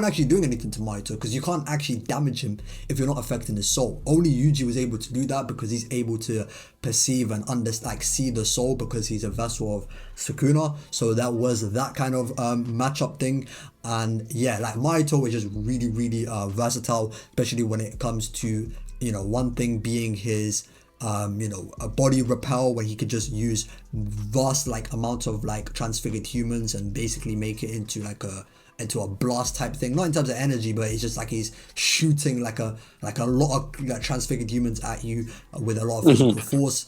actually doing anything to Mahito because you can't actually damage him if you're not affecting his soul. Only Yuji was able to do that because he's able to perceive and understand, like see the soul because he's a vessel of Sukuna. So that was that kind of matchup thing. And yeah, like Mahito is just really, really versatile, especially when it comes to, one thing being his a body repel where he could just use vast like amounts of like transfigured humans and basically make it into a blast type thing, not in terms of energy, but it's just like he's shooting like a lot of like transfigured humans at you with a lot of Mm-hmm. physical force.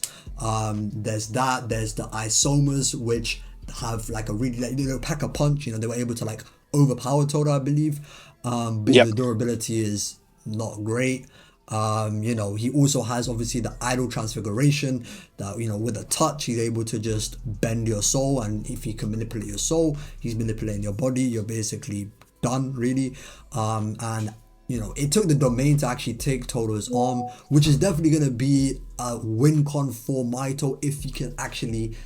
There's the isomas, which have like a really like, pack a punch. They were able to like overpower Toda, I believe. But Yep. the durability is not great. He also has obviously the idle transfiguration that, with a touch, he's able to just bend your soul. And if he can manipulate your soul, he's manipulating your body. You're basically done, really. And it took the domain to actually take Toto's arm, which is definitely going to be a win con for Mahito if he can actually,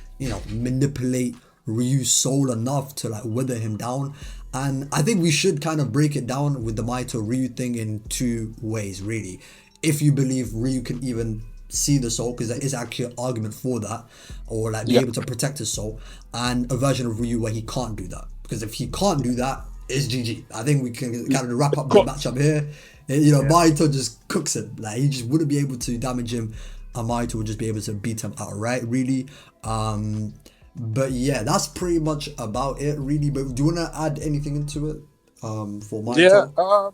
manipulate Ryu's soul enough to like wither him down. And I think we should kind of break it down with the Mahito Ryu thing in two ways, really. If you believe Ryu can even see the soul, because there is actually an argument for that, or like be Yep. able to protect his soul, and a version of Ryu where he can't do that. Because if he can't do that, it's GG. I think we can kind of wrap up the Cooked. matchup here. Yeah. Mahito just cooks him. Like he just wouldn't be able to damage him, and Mahito would just be able to beat him outright, really. But yeah, that's pretty much about it, really. But do you want to add anything into it for Yeah. Mahito?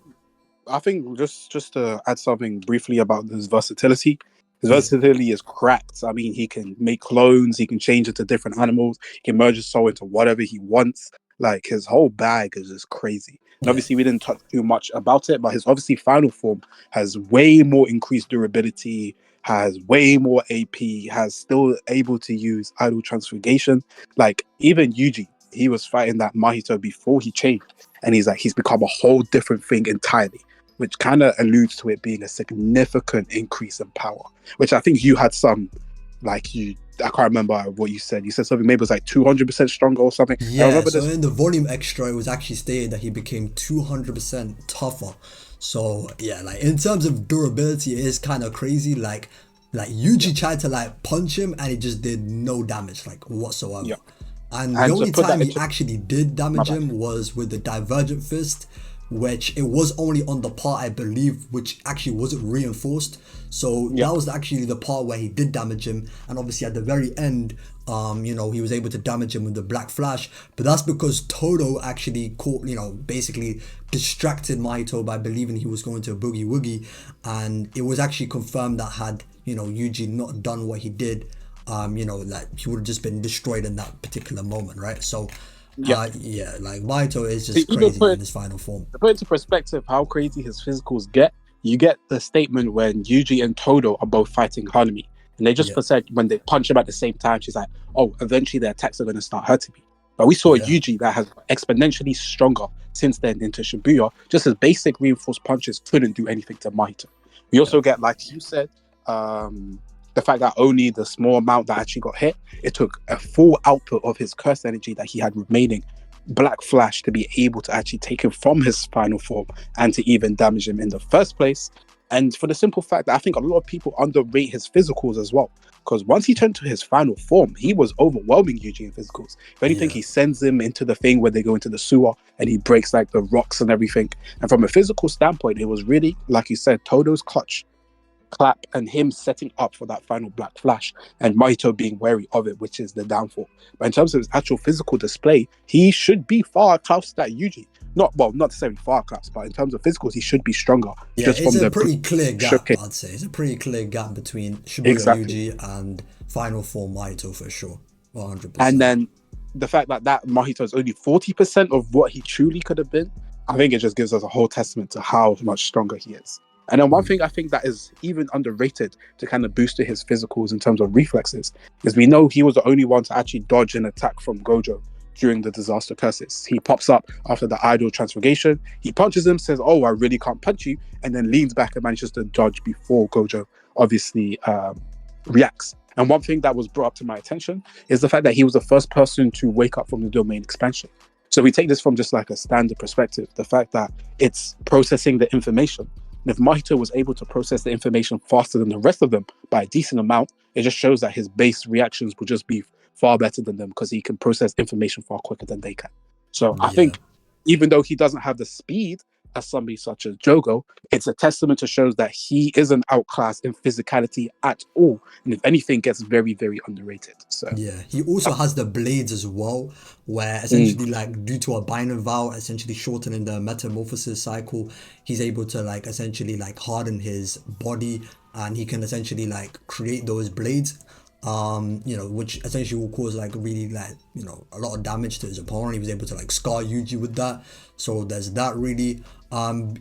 I think just to add something briefly about his versatility. His Yeah. versatility is cracked. I mean, he can make clones. He can change into different animals. He can merge his soul into whatever he wants. Like his whole bag is just crazy. And Yeah. obviously, we didn't touch too much about it, but his obviously final form has way more increased durability. Has way more AP. Has still able to use idle transfiguration. Like even Yuji, he was fighting that Mahito before he changed, and he's become a whole different thing entirely, which kind of alludes to it being a significant increase in power, which I think you had some, I can't remember what you said. You said something, maybe it was like 200% stronger or something. I Yeah, remember so this. in the volume extra, it was actually stated that he became 200% tougher. So yeah, like in terms of durability, it is kind of crazy. Like Yeah, Yuji tried to like punch him and it just did no damage, like yeah. whatsoever. And the And to only put that time he into actually did my damage bad. him was with the divergent fist, which it was only on the part, I believe, which actually wasn't reinforced. So Yeah, that was actually the part where he did damage him. And obviously at the very end, he was able to damage him with the Black Flash. But that's because Todo actually caught, basically distracted Mahito by believing he was going to Boogie Woogie. And it was actually confirmed that had, Yuji not done what he did, like he would have just been destroyed in that particular moment, right? So, yeah. yeah, like Mahito is To just even crazy put in his final form. to put into perspective how crazy his physicals get, you get the statement when Yuji and Todo are both fighting Hanami, and they just Yeah, said when they punch him at the same time, she's like, "Oh, eventually their attacks are going to start hurting me." But we saw yeah, Yuji that has exponentially stronger since then into Shibuya. Just his basic reinforced punches couldn't do anything to Mahito. We yeah, also get, like you said, um, the fact that only the small amount that actually got hit, it took a full output of his curse energy that he had remaining Black Flash to be able to actually take him from his final form and to even damage him in the first place. And for the simple fact that I think a lot of people underrate his physicals as well. Because once he turned to his final form, he was overwhelming Yuji in physicals. If anything, yeah, he sends him into the thing where they go into the sewer and he breaks like the rocks and everything. And from a physical standpoint, it was really, like you said, Todo's clutch clap and him setting up for that final Black Flash and Mahito being wary of it, which is the downfall. But in terms of his actual physical display, he should be far classed at Yuji. Not necessarily far classed, but in terms of physicals, he should be stronger yeah. just It's from a the pretty clear gap, showcase. I'd say. It's a pretty clear gap between Shibuya Exactly. Yuji and final form Mahito for sure, And 100%. then the fact that Mahito is only 40% of what he truly could have been, I think it just gives us a whole testament to how much stronger he is. And then one thing I think that is even underrated to kind of boost his physicals in terms of reflexes is we know he was the only one to actually dodge an attack from Gojo during the disaster curses. He pops up after the idol transformation, he punches him, says, "Oh, I really can't punch you," and then leans back and manages to dodge before Gojo obviously reacts. And one thing that was brought up to my attention is the fact that he was the first person to wake up from the domain expansion. So we take this from just like a standard perspective, the fact that it's processing the information. And if Mahito was able to process the information faster than the rest of them by a decent amount, it just shows that his base reactions will just be far better than them because he can process information far quicker than they can. So I Yeah. think even though he doesn't have the speed as somebody such as Jogo, it's a testament to shows that he isn't outclassed in physicality at all. And if anything, gets very, very underrated. So, Yeah, he also has the blades as well, where mm, essentially, like, due to a binary vow, essentially shortening the metamorphosis cycle, he's able to, like, essentially, like, harden his body and he can essentially, like, create those blades, which essentially will cause, like, really, like, a lot of damage to his opponent. He was able to, like, scar Yuji with that. So there's that really.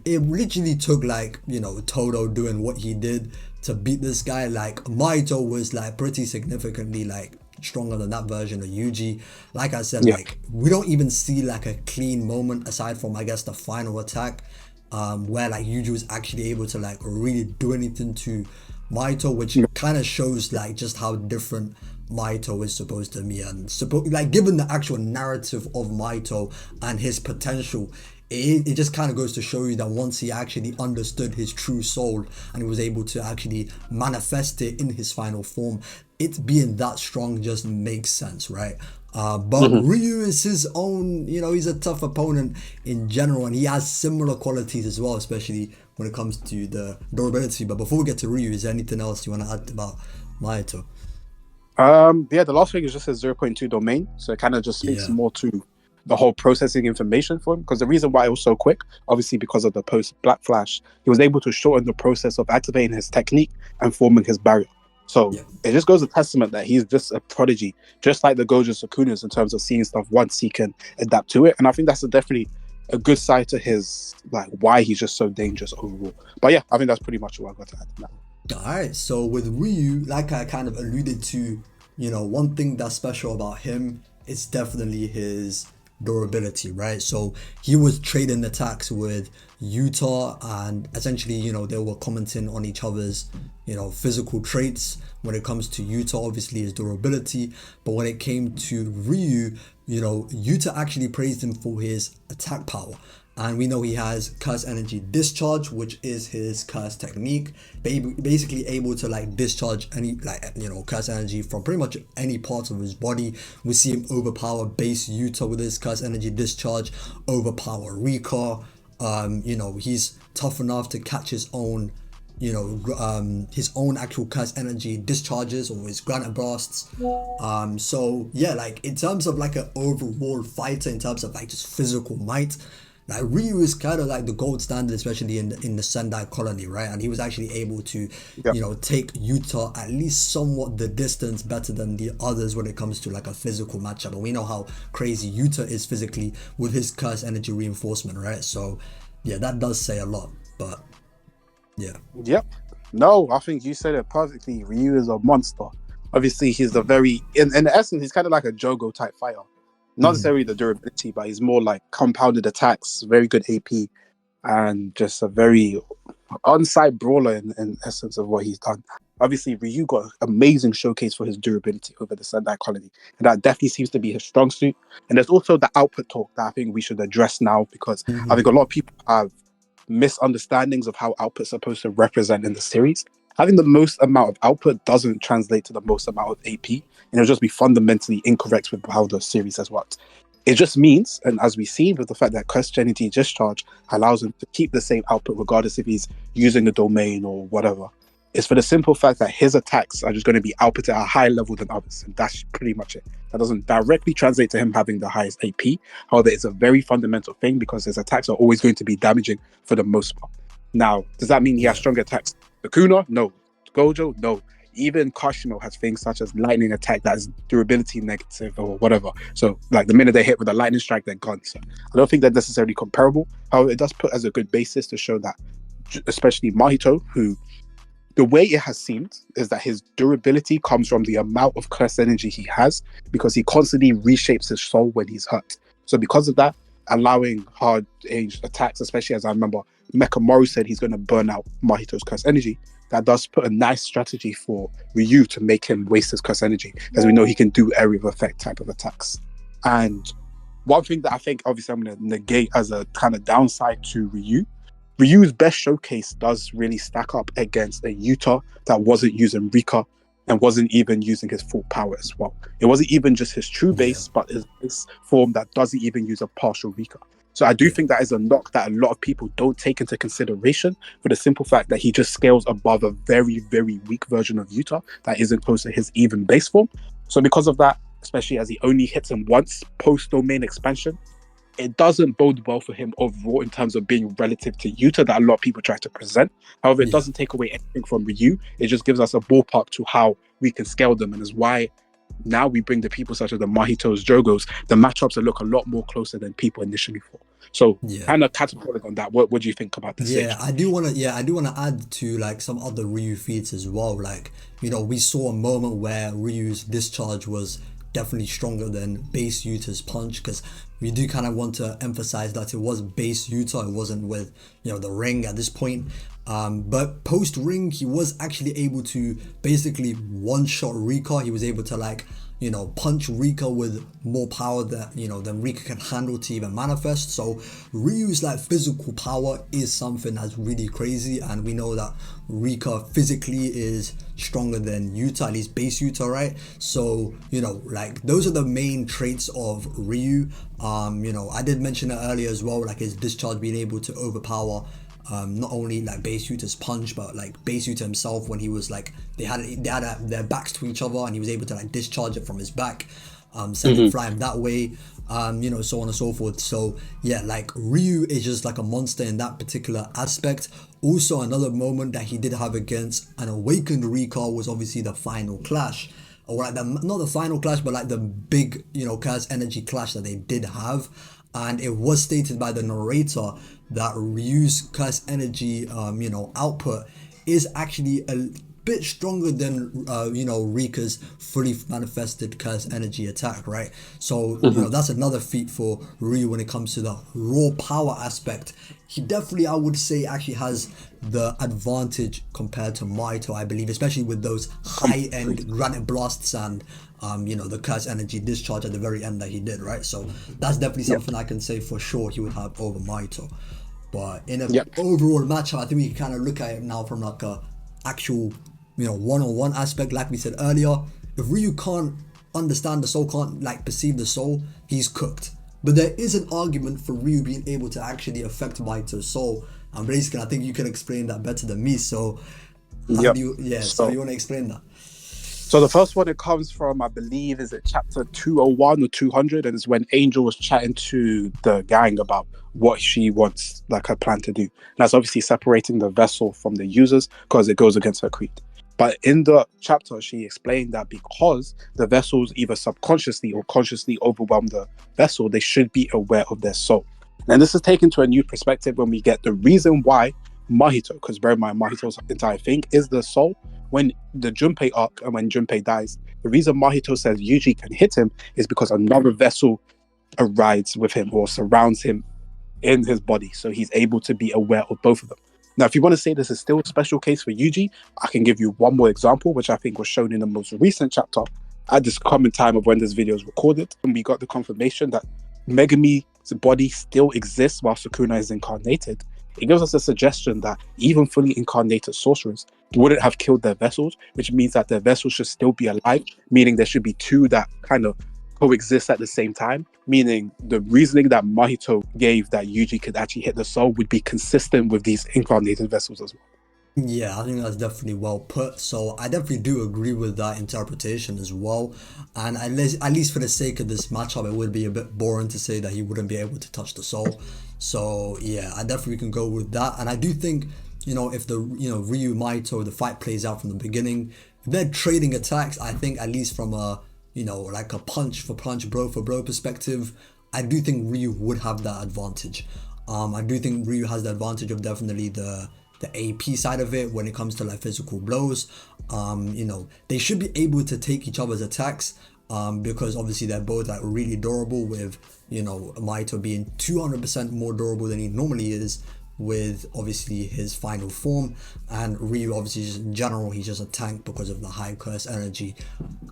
It literally took, like, Todo doing what he did to beat this guy. Like, Mahito was, like, pretty significantly, like, stronger than that version of Yuji. Like I said, yeah, like we don't even see like a clean moment aside from I guess the final attack, where like Yuji was actually able to like really do anything to Mahito, which kind of shows like just how different Mahito is supposed to be, and like given the actual narrative of Mahito and his potential, it just kind of goes to show you that once he actually understood his true soul and he was able to actually manifest it in his final form, it being that strong just makes sense, right? But mhm. Ryu is his own, he's a tough opponent in general, and he has similar qualities as well, especially when it comes to the durability. But before we get to Ryu, is there anything else you want to add about Mahito? Yeah, the last thing is just a zero point 0.2 domain. So it kind of just speaks Yeah, more to the whole processing information for him. Because the reason why it was so quick, obviously because of the post Black Flash, he was able to shorten the process of activating his technique and forming his barrier. So yeah. it just goes a testament that he's just a prodigy, just like the Gojo Sukunas in terms of seeing stuff once he can adapt to it. And I think that's definitely a good side to his, like, why he's just so dangerous overall. But yeah, I think that's pretty much what I got to add now. All right, so with Ryu, like I kind of alluded to, one thing that's special about him is definitely his durability, right? So he was trading attacks with Utah, and essentially, they were commenting on each other's, physical traits. When it comes to Utah, obviously his durability, but when it came to Ryu, Utah actually praised him for his attack power. And we know he has curse energy discharge, which is his curse technique. Basically able to like discharge any like curse energy from pretty much any part of his body. We see him overpower base Yuta with his curse energy discharge, overpower Rika. He's tough enough to catch his own his own actual curse energy discharges or his granite blasts. So yeah, like in terms of like an overall fighter, in terms of like just physical might, like Ryu is kind of like the gold standard, especially in the Sendai colony, right? And he was actually able to, Yep. take Yuta at least somewhat the distance better than the others when it comes to like a physical matchup. And we know how crazy Yuta is physically with his curse energy reinforcement, right? So yeah, that does say a lot. But yeah. Yep. No, I think you said it perfectly. Ryu is a monster. Obviously, he's the very in essence, he's kind of like a Jogo type fighter. Not necessarily the durability, but he's more like compounded attacks, very good AP, and just a very on-site brawler in essence of what he's done. Obviously, Ryu got an amazing showcase for his durability over the Sendai colony, and that definitely seems to be his strong suit. And there's also the output talk that I think we should address now, because I think a lot of people have misunderstandings of how output's supposed to represent in the series. Having the most amount of output doesn't translate to the most amount of AP, and it'll just be fundamentally incorrect with how the series has worked. It just means, and as we see with the fact that Curse Energy Discharge allows him to keep the same output regardless if he's using a domain or whatever, it's for the simple fact that his attacks are just going to be output at a higher level than others, and that's pretty much it. That doesn't directly translate to him having the highest AP. However, it's a very fundamental thing because his attacks are always going to be damaging for the most part. Now, does that mean he has stronger attacks? The Kuna? No. Gojo? No. Even Kashimo has things such as lightning attack that is durability negative or whatever. So, like the minute they hit with a lightning strike, they're gone. So, I don't think they're necessarily comparable. However, it does put as a good basis to show that, especially Mahito, who the way it has seemed is that his durability comes from the amount of curse energy he has, because he constantly reshapes his soul when he's hurt. So because of that, allowing hard aged attacks, especially as I remember Mekamoru said he's going to burn out Mahito's curse energy, that does put a nice strategy for Ryu to make him waste his curse energy, as we know he can do area of effect type of attacks. And one thing that I think obviously I'm going to negate as a kind of downside to Ryu's best showcase does really stack up against a Yuta that wasn't using Rika and wasn't even using his full power as well. It wasn't even just his true base, but his base form that doesn't even use a partial Rika. So I do think that is a knock that a lot of people don't take into consideration, for the simple fact that he just scales above a very, very weak version of Yuta that isn't close to his even base form. So because of that, especially as he only hits him once post-domain expansion, it doesn't bode well for him overall in terms of being relative to Yuta that a lot of people try to present. However, it doesn't take away anything from Ryu. It just gives us a ballpark to how we can scale them, and is why now we bring the people such as the Mahitos, Jogos, the matchups that look a lot more closer than people initially thought. So, kind of catapulting on that, what do you think about this? I do want to add to like some other Ryu feats as well. Like, we saw a moment where Ryu's discharge was definitely stronger than base Yuta's punch, because we do kind of want to emphasize that it was base Yuta, it wasn't with the ring at this point. But post ring, he was actually able to basically one shot Rika. He was able to like punch Rika with more power than Rika can handle to even manifest. So Ryu's like physical power is something that's really crazy, and we know that Rika physically is stronger than Yuta, at least base Yuta, right? So like those are the main traits of Ryu. I did mention it earlier as well, like his discharge being able to overpower not only like base Yuta's punch, but like base Yuta himself, when he was like they had their backs to each other, and he was able to like discharge it from his back, send him flying that way, so on and so forth. So yeah, like Ryu is just like a monster in that particular aspect. Also, another moment that he did have against an awakened Rika was obviously the final clash, or like not the final clash, but like the big curse energy clash that they did have. And it was stated by the narrator that Ryu's curse energy output is actually bit stronger than Rika's fully manifested curse energy attack, right? So that's another feat for Ryu when it comes to the raw power aspect. He definitely, I would say, actually has the advantage compared to Mahito, I believe, especially with those high-end granite blasts and the curse energy discharge at the very end that he did, right? So that's definitely something I can say for sure he would have over Mahito. But in an overall matchup, I think we can kind of look at it now from like a actual, one-on-one aspect. Like we said earlier, if Ryu can't understand the soul, can't like perceive the soul, he's cooked. But there is an argument for Ryu being able to actually affect Mahito's soul. And basically, I think you can explain that better than me. So, so you want to explain that? So the first one it comes from, I believe, is it chapter 201 or 200, and it's when Angel was chatting to the gang about what she wants, like her plan to do. And that's obviously separating the vessel from the users because it goes against her creed. But in the chapter, she explained that because the vessels either subconsciously or consciously overwhelm the vessel, they should be aware of their soul. And this is taken to a new perspective when we get the reason why Mahito, because bear in mind, Mahito's entire thing is the soul. When the Junpei arc and when Junpei dies, the reason Mahito says Yuji can hit him is because another vessel arrives with him or surrounds him in his body. So he's able to be aware of both of them. Now, if you want to say this is still a special case for Yuji, I can give you one more example, which I think was shown in the most recent chapter at this common time of when this video is recorded. And we got the confirmation that Megami's body still exists while Sukuna is incarnated. It gives us a suggestion that even fully incarnated sorcerers wouldn't have killed their vessels, which means that their vessels should still be alive, meaning there should be two that kind of coexist at the same time, meaning the reasoning that Mahito gave that Yuji could actually hit the soul would be consistent with these incarnated vessels as well. Yeah, I think that's definitely well put. So I definitely do agree with that interpretation as well. And at least for the sake of this matchup, it would be a bit boring to say that he wouldn't be able to touch the soul. So yeah, I definitely can go with that. And I do think, if the Ryu Mahito, the fight plays out from the beginning, if they're trading attacks, I think at least from a like a punch for punch, blow for blow perspective, I do think Ryu would have that advantage. I do think Ryu has the advantage of definitely the AP side of it when it comes to like physical blows. They should be able to take each other's attacks because obviously they're both like really durable, with Mahito being 200% more durable than he normally is with obviously his final form, and Ryu obviously just in general he's just a tank because of the high curse energy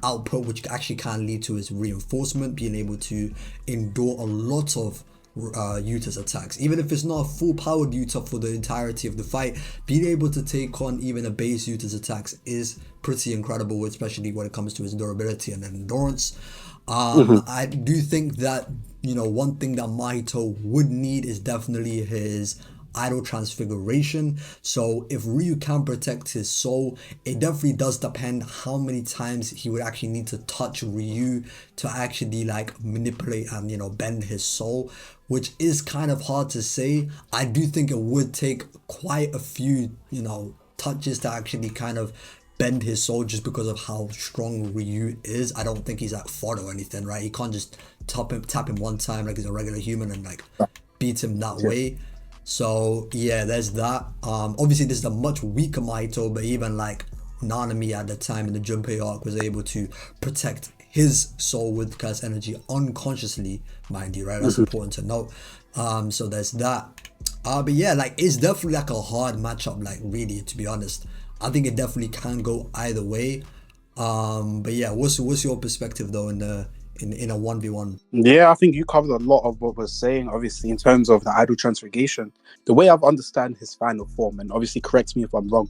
output, which actually can lead to his reinforcement being able to endure a lot of Yuta's attacks. Even if it's not a full powered Yuta for the entirety of the fight, being able to take on even a base Yuta's attacks is pretty incredible, especially when it comes to his durability and endurance. I do think that one thing that Mahito would need is definitely his idol transfiguration. So if Ryu can protect his soul, it definitely does depend how many times he would actually need to touch Ryu to actually like manipulate and bend his soul, which is kind of hard to say. I do think it would take quite a few touches to actually kind of bend his soul, just because of how strong Ryu is. I don't think he's like fodder or anything, right? He can't just tap him one time like he's a regular human and like beat him that way. So yeah, there's that. Obviously this is a much weaker Mahito, but even like Nanami at the time in the Junpei arc was able to protect his soul with curse energy unconsciously, mind you, right? That's important to note. So there's that. But yeah, like it's definitely like a hard matchup, like really, to be honest. I think it definitely can go either way. But yeah, what's your perspective though in a 1v1? Yeah, I think you covered a lot of what we're saying, obviously, in terms of the idol transfiguration. The way I've understand his final form, and obviously correct me if I'm wrong,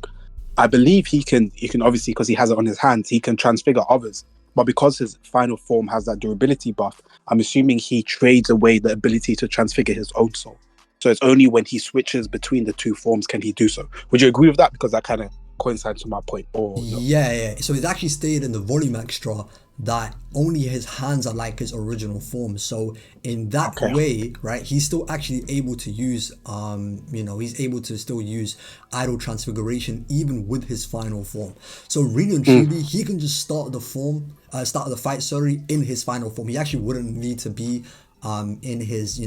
I believe he can obviously, because he has it on his hands, he can transfigure others. But because his final form has that durability buff, I'm assuming he trades away the ability to transfigure his own soul. So it's only when he switches between the two forms can he do so. Would you agree with that? Because that kind of coincides to my point. Or no? Yeah. So it's actually stated in the volume extra that only his hands are like his original form. So in that way, right, he's still actually able to use he's able to still use idol transfiguration even with his final form. So really and truly, he can just start the fight in his final form. He actually wouldn't need to be in his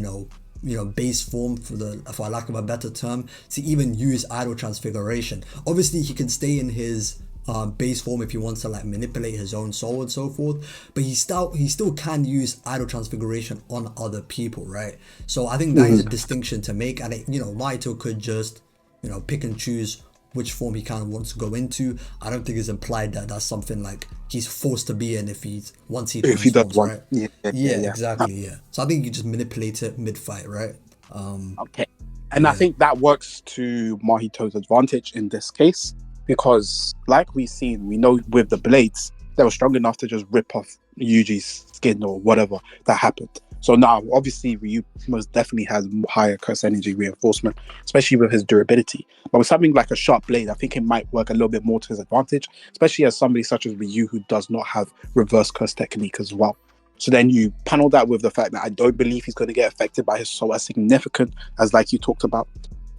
base form, for lack of a better term, to even use idol transfiguration. Obviously he can stay in his base form if he wants to like manipulate his own soul and so forth. But he still can use idol transfiguration on other people, right? So I think that is a distinction to make, and Mahito could just pick and choose which form he kind of wants to go into. I don't think it's implied that that's something like he's forced to be in once he If he does transforms, want, right? Yeah, yeah. exactly. Yeah. So I think you just manipulate it mid fight, right? Okay. And I Yeah. think that works to Mahito's advantage in this case, because like we've seen, we know with the blades, they were strong enough to just rip off Yuji's skin or whatever that happened. So now, obviously, Ryu most definitely has higher curse energy reinforcement, especially with his durability. But with something like a sharp blade, I think it might work a little bit more to his advantage, especially as somebody such as Ryu who does not have reverse curse technique as well. So then you panel that with the fact that I don't believe he's going to get affected by his soul as significant as like you talked about.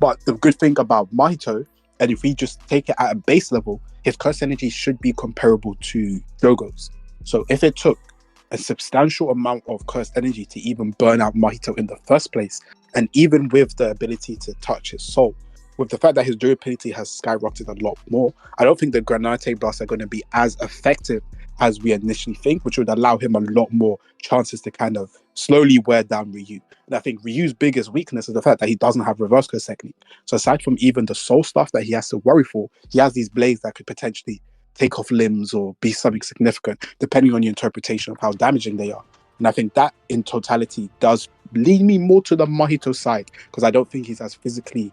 But the good thing about Mahito, and if we just take it at a base level, his curse energy should be comparable to Jogo's. So if it took a substantial amount of curse energy to even burn out Mahito in the first place, and even with the ability to touch his soul, with the fact that his durability has skyrocketed a lot more, I don't think the Granate blasts are going to be as effective as we initially think, which would allow him a lot more chances to kind of slowly wear down Ryu. And I think Ryu's biggest weakness is the fact that he doesn't have reverse curse technique. So aside from even the soul stuff that he has to worry for, he has these blades that could potentially take off limbs or be something significant, depending on your interpretation of how damaging they are. And I think that in totality does lead me more to the Mahito side, because I don't think he's as physically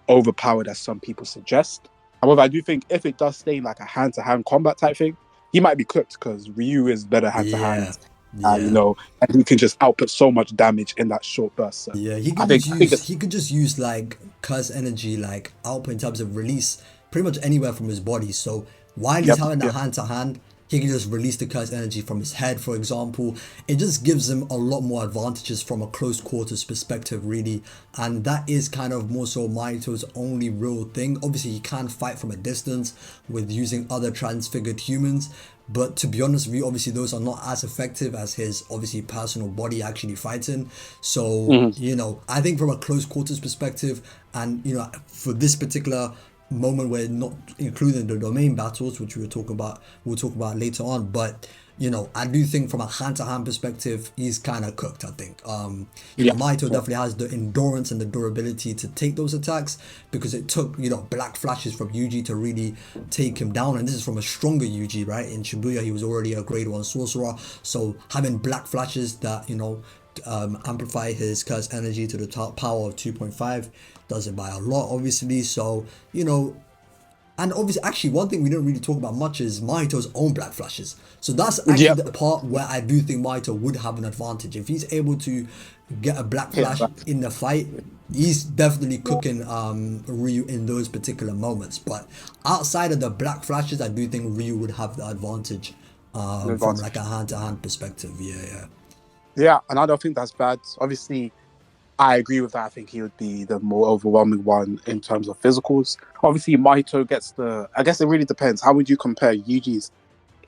overpowered as some people suggest. However, I do think if it does stay like a hand-to-hand combat type thing, he might be cooked because Ryu is better Yeah. hand-to-hand, Yeah. and he can just output so much damage in that short burst. So Yeah, he I could think just I think use it's he could just use like curse energy like output in terms of release pretty much anywhere from his body. So while he's yep, having that yep. hand to hand, he can just release the curse energy from his head, for example. It just gives him a lot more advantages from a close quarters perspective, really. And that is kind of more so Mahito's only real thing. Obviously, he can fight from a distance with using other transfigured humans. But to be honest with you, obviously those are not as effective as his obviously personal body actually fighting. So, Mhm. I think from a close quarters perspective, and for this particular moment, we're not including the domain battles, which we'll talk about later on. But I do think from a hand-to-hand perspective, he's kind of cooked. I think Yeah, Mahito yeah. definitely has the endurance and the durability to take those attacks, because it took black flashes from Yuji to really take him down, and this is from a stronger Yuji, right? In Shibuya, he was already a grade 1 sorcerer, so having black flashes that amplify his curse energy to the top power of 2.5 does it by a lot, obviously. So and obviously, actually, one thing we don't really talk about much is Mahito's own black flashes. So that's actually Yep. the part where I do think Mahito would have an advantage. If he's able to get a black Hit flash back. in the fight, he's definitely cooking Ryu in those particular moments. But outside of the black flashes, I do think Ryu would have the advantage An from like advantage. a hand-to-hand perspective. Yeah, yeah. Yeah, and I don't think that's bad. Obviously, I agree with that. I think he would be the more overwhelming one in terms of physicals. Obviously, Mahito gets the. I guess it really depends. How would you compare Yuji's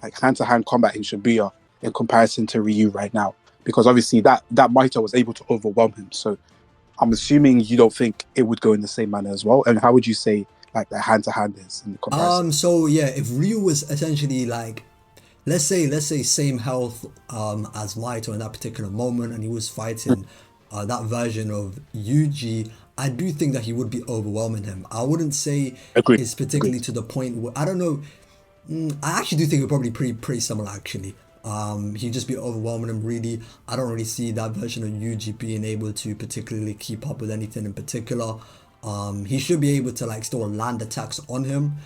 like hand-to-hand combat in Shibuya in comparison to Ryu right now? Because obviously that Mahito was able to overwhelm him. So I'm assuming you don't think it would go in the same manner as well. And how would you say like the hand-to-hand is in comparison? So yeah, if Ryu was essentially like, let's say same health as Mahito in that particular moment, and he was fighting that version of Yuji, I do think that he would be overwhelming him. I wouldn't say Agreed. it's Agreed. particularly to the point where I don't know. I actually do think we're probably pretty similar actually. He'd just be overwhelming him really. I don't really see that version of Yuji being able to particularly keep up with anything in particular. He should be able to like still land attacks on him.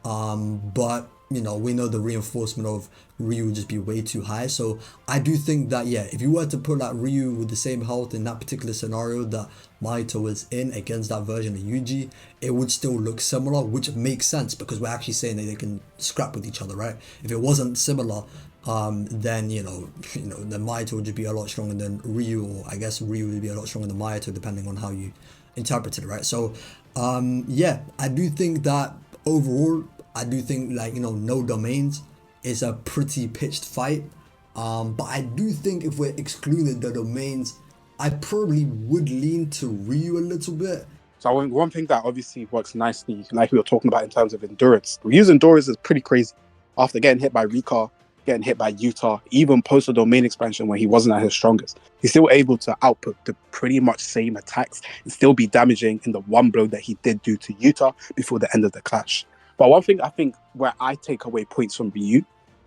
But we know the reinforcement of Ryu would just be way too high. So I do think that yeah, if you were to put like Ryu with the same health in that particular scenario that Mahito was in against that version of Yuji, it would still look similar, which makes sense because we're actually saying that they can scrap with each other, right? If it wasn't similar, then then Mahito would just be a lot stronger than Ryu, or I guess Ryu would be a lot stronger than Mahito, depending on how you interpret it, right? So yeah, I do think that overall, I do think like no domains is a pretty pitched fight. But I do think if we're excluding the domains, I probably would lean to Ryu a little bit. So one thing that obviously works nicely, like we were talking about in terms of endurance, Ryu's endurance is pretty crazy. After getting hit by Rika, getting hit by Utah, even post the domain expansion when he wasn't at his strongest, he's still able to output the pretty much same attacks and still be damaging in the one blow that he did do to Utah before the end of the clash. But one thing I think where I take away points from Ryu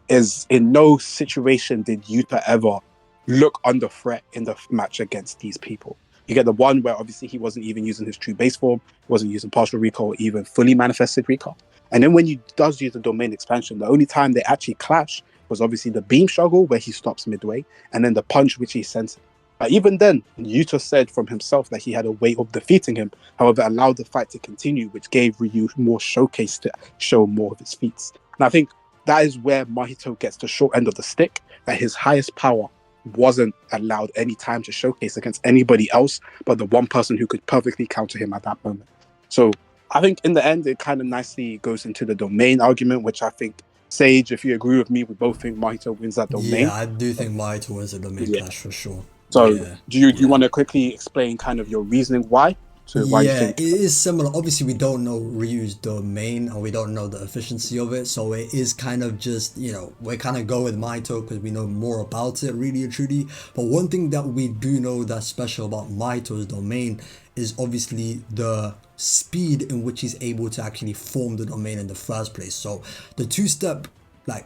is in no situation did Utah ever look under threat in the match against these people. You get the one where obviously he wasn't even using his true base form, he wasn't using partial recall or even fully manifested recall. And then when he does use the domain expansion, the only time they actually clash was obviously the beam struggle where he stops midway, and then the punch which he sends. But even then, Yuta said from himself that he had a way of defeating him, however, allowed the fight to continue, which gave Ryu more showcase to show more of his feats. And I think that is where Mahito gets the short end of the stick, that his highest power wasn't allowed any time to showcase against anybody else but the one person who could perfectly counter him at that moment. So I think in the end, it kind of nicely goes into the domain argument, which I think, Sage, if you agree with me, we both think Mahito wins that domain. Yeah, I do think Mahito wins a domain Yeah. clash for sure. So Yeah. do you want to quickly explain kind of your reasoning why you Yeah, think? it is similar. Obviously, we don't know Ryu's domain and we don't know the efficiency of it. So it is kind of just, we kind of go with Mahito because we know more about it, really and truly. But one thing that we do know that's special about Mahito's domain is obviously the speed in which he's able to actually form the domain in the first place. So the two-step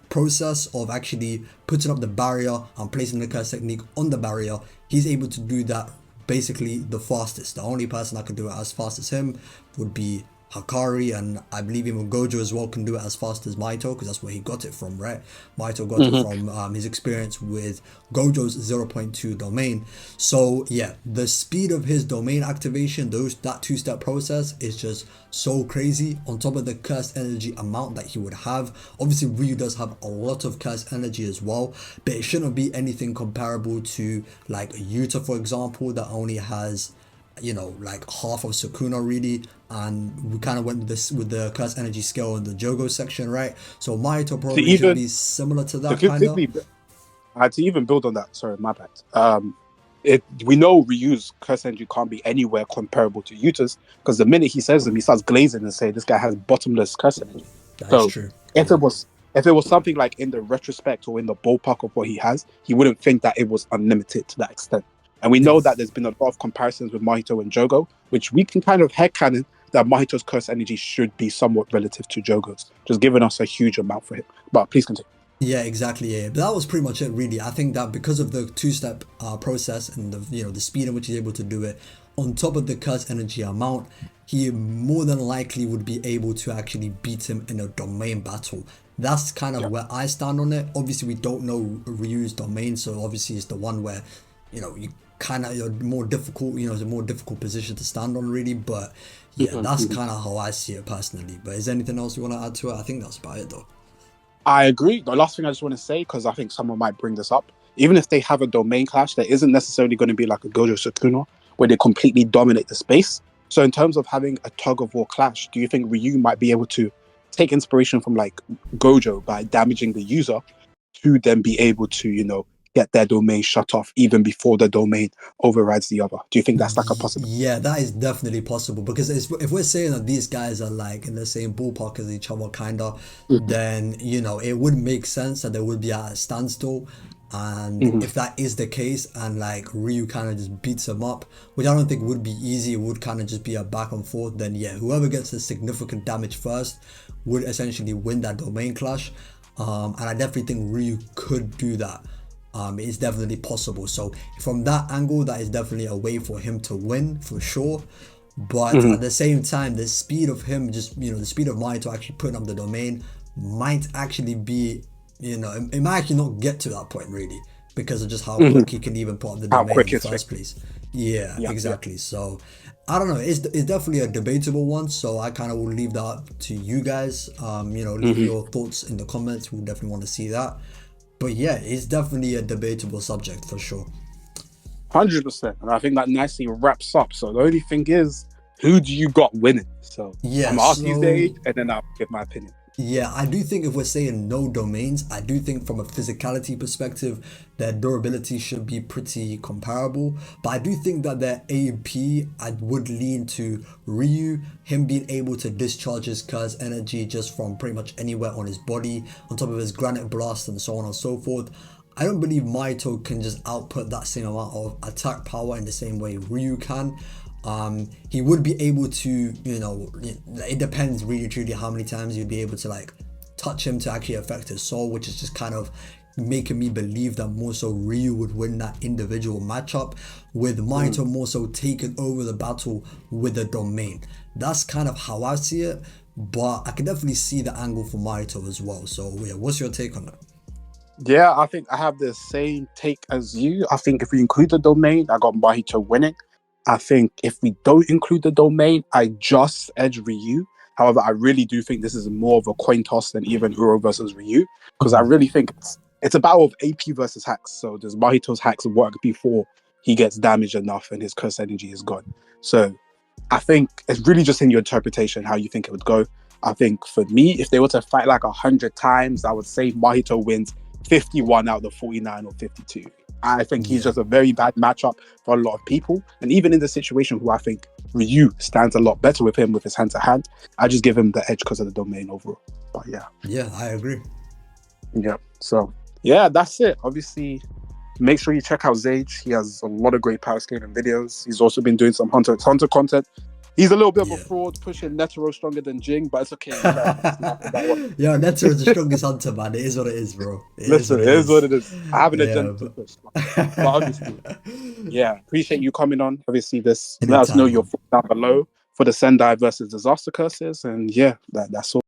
process of actually putting up the barrier and placing the curse technique on the barrier, he's able to do that basically the fastest. The only person that could do it as fast as him would be Hakari, and I believe even Gojo as well can do it as fast as Mahito because that's where he got it from, right? Mahito got it from his experience with Gojo's 0.2 domain. So yeah, the speed of his domain activation, that two-step process is just so crazy. On top of the cursed energy amount that he would have, obviously Ryu does have a lot of cursed energy as well, but it shouldn't be anything comparable to like Yuta, for example, that only has half of Sukuna really, and we kind of went with the curse energy scale in the jogo section, right? So Mahito probably should be similar to that kind of. I had to even build on that. Sorry, my bad. We know Ryu's curse energy can't be anywhere comparable to Yuta's because the minute he says them, he starts glazing and say this guy has bottomless curse energy. That is true. If it was something like in the retrospect or in the ballpark of what he has, he wouldn't think that it was unlimited to that extent. And we know that there's been a lot of comparisons with Mahito and Jogo, which we can kind of headcanon that Mahito's curse energy should be somewhat relative to Jogo's, just giving us a huge amount for him. But please continue. Yeah, exactly. Yeah, but that was pretty much it, really. I think that because of the two-step process and the speed in which he's able to do it, on top of the curse energy amount, he more than likely would be able to actually beat him in a domain battle. That's kind of where I stand on it. Obviously, we don't know Ryu's domain, so obviously it's the one where you're more difficult. It's a more difficult position to stand on, really. But yeah, that's kind of how I see it personally. But is there anything else you want to add to it? I think that's about it, though. I agree. The last thing I just want to say, because I think someone might bring this up, even if they have a domain clash, there isn't necessarily going to be like a Gojo Sukuna where they completely dominate the space. So in terms of having a tug-of-war clash, do you think Ryu might be able to take inspiration from like Gojo by damaging the user to then be able to, get their domain shut off even before the domain overrides the other? Do you think that's like a possibility? Yeah, that is definitely possible because if we're saying that these guys are like in the same ballpark as each other, then it would make sense that they would be at a standstill. And if that is the case, and like Ryu kind of just beats him up, which I don't think would be easy, it would kind of just be a back and forth. Then yeah, whoever gets the significant damage first would essentially win that domain clash. And I definitely think Ryu could do that. It's definitely possible. So from that angle, that is definitely a way for him to win for sure. But at the same time, the speed of him, the speed of Mahito actually putting up the domain might actually be, it might actually not get to that point really because of just how quick he can even put up the domain in the first place. Yeah, exactly. So I don't know. It's definitely a debatable one. So I kind of will leave that up to you guys. Leave your thoughts in the comments. We definitely want to see that. But yeah, it's definitely a debatable subject for sure. 100%. And I think that nicely wraps up. So the only thing is, who do you got winning? So I'm going to ask you, Dave, and then I'll give my opinion. Yeah, I do think if we're saying no domains, I do think from a physicality perspective, their durability should be pretty comparable. But I do think that their AP, I would lean to Ryu, him being able to discharge his curse energy just from pretty much anywhere on his body, on top of his granite blast and so on and so forth. I don't believe Mahito can just output that same amount of attack power in the same way Ryu can. He would be able to, it depends really truly how many times you'd be able to like touch him to actually affect his soul, which is just kind of making me believe that more so Ryu would win that individual matchup, with Mahito more so taking over the battle with the domain. That's kind of how I see it, but I can definitely see the angle for Mahito as well. So yeah, what's your take on that? Yeah, I think I have the same take as you. I think if we include the domain, I got Mahito winning. I think if we don't include the domain, I just edge Ryu. However, I really do think this is more of a coin toss than even Uro versus Ryu, because I really think it's a battle of AP versus hacks. So does Mahito's hacks work before he gets damaged enough and his curse energy is gone? So I think it's really just in your interpretation how you think it would go. I think for me, if they were to fight like 100 times, I would say Mahito wins 51 out of the 49 or 52. I think he's Yeah. just a very bad matchup for a lot of people. And even in the situation who I think Ryu stands a lot better with him with his hand to hand, I just give him the edge because of the domain overall. But yeah. Yeah, I agree. Yeah. So yeah, that's it. Obviously, make sure you check out Zage. He has a lot of great power scaling videos. He's also been doing some Hunter x Hunter content. He's a little bit of a Yeah. fraud, pushing Netero stronger than Jing, but it's okay. We learn. Let's laugh at that one. Yeah, Netzer is the strongest hunter, man. It is what it is, bro. It is Listen, what it it is what is. it is. I have an Yeah, agenda to but push. But obviously, yeah, appreciate you coming on. Obviously, this let us know anytime, your man. thoughts down below for the Sendai versus Disaster Curses. And yeah, that's all.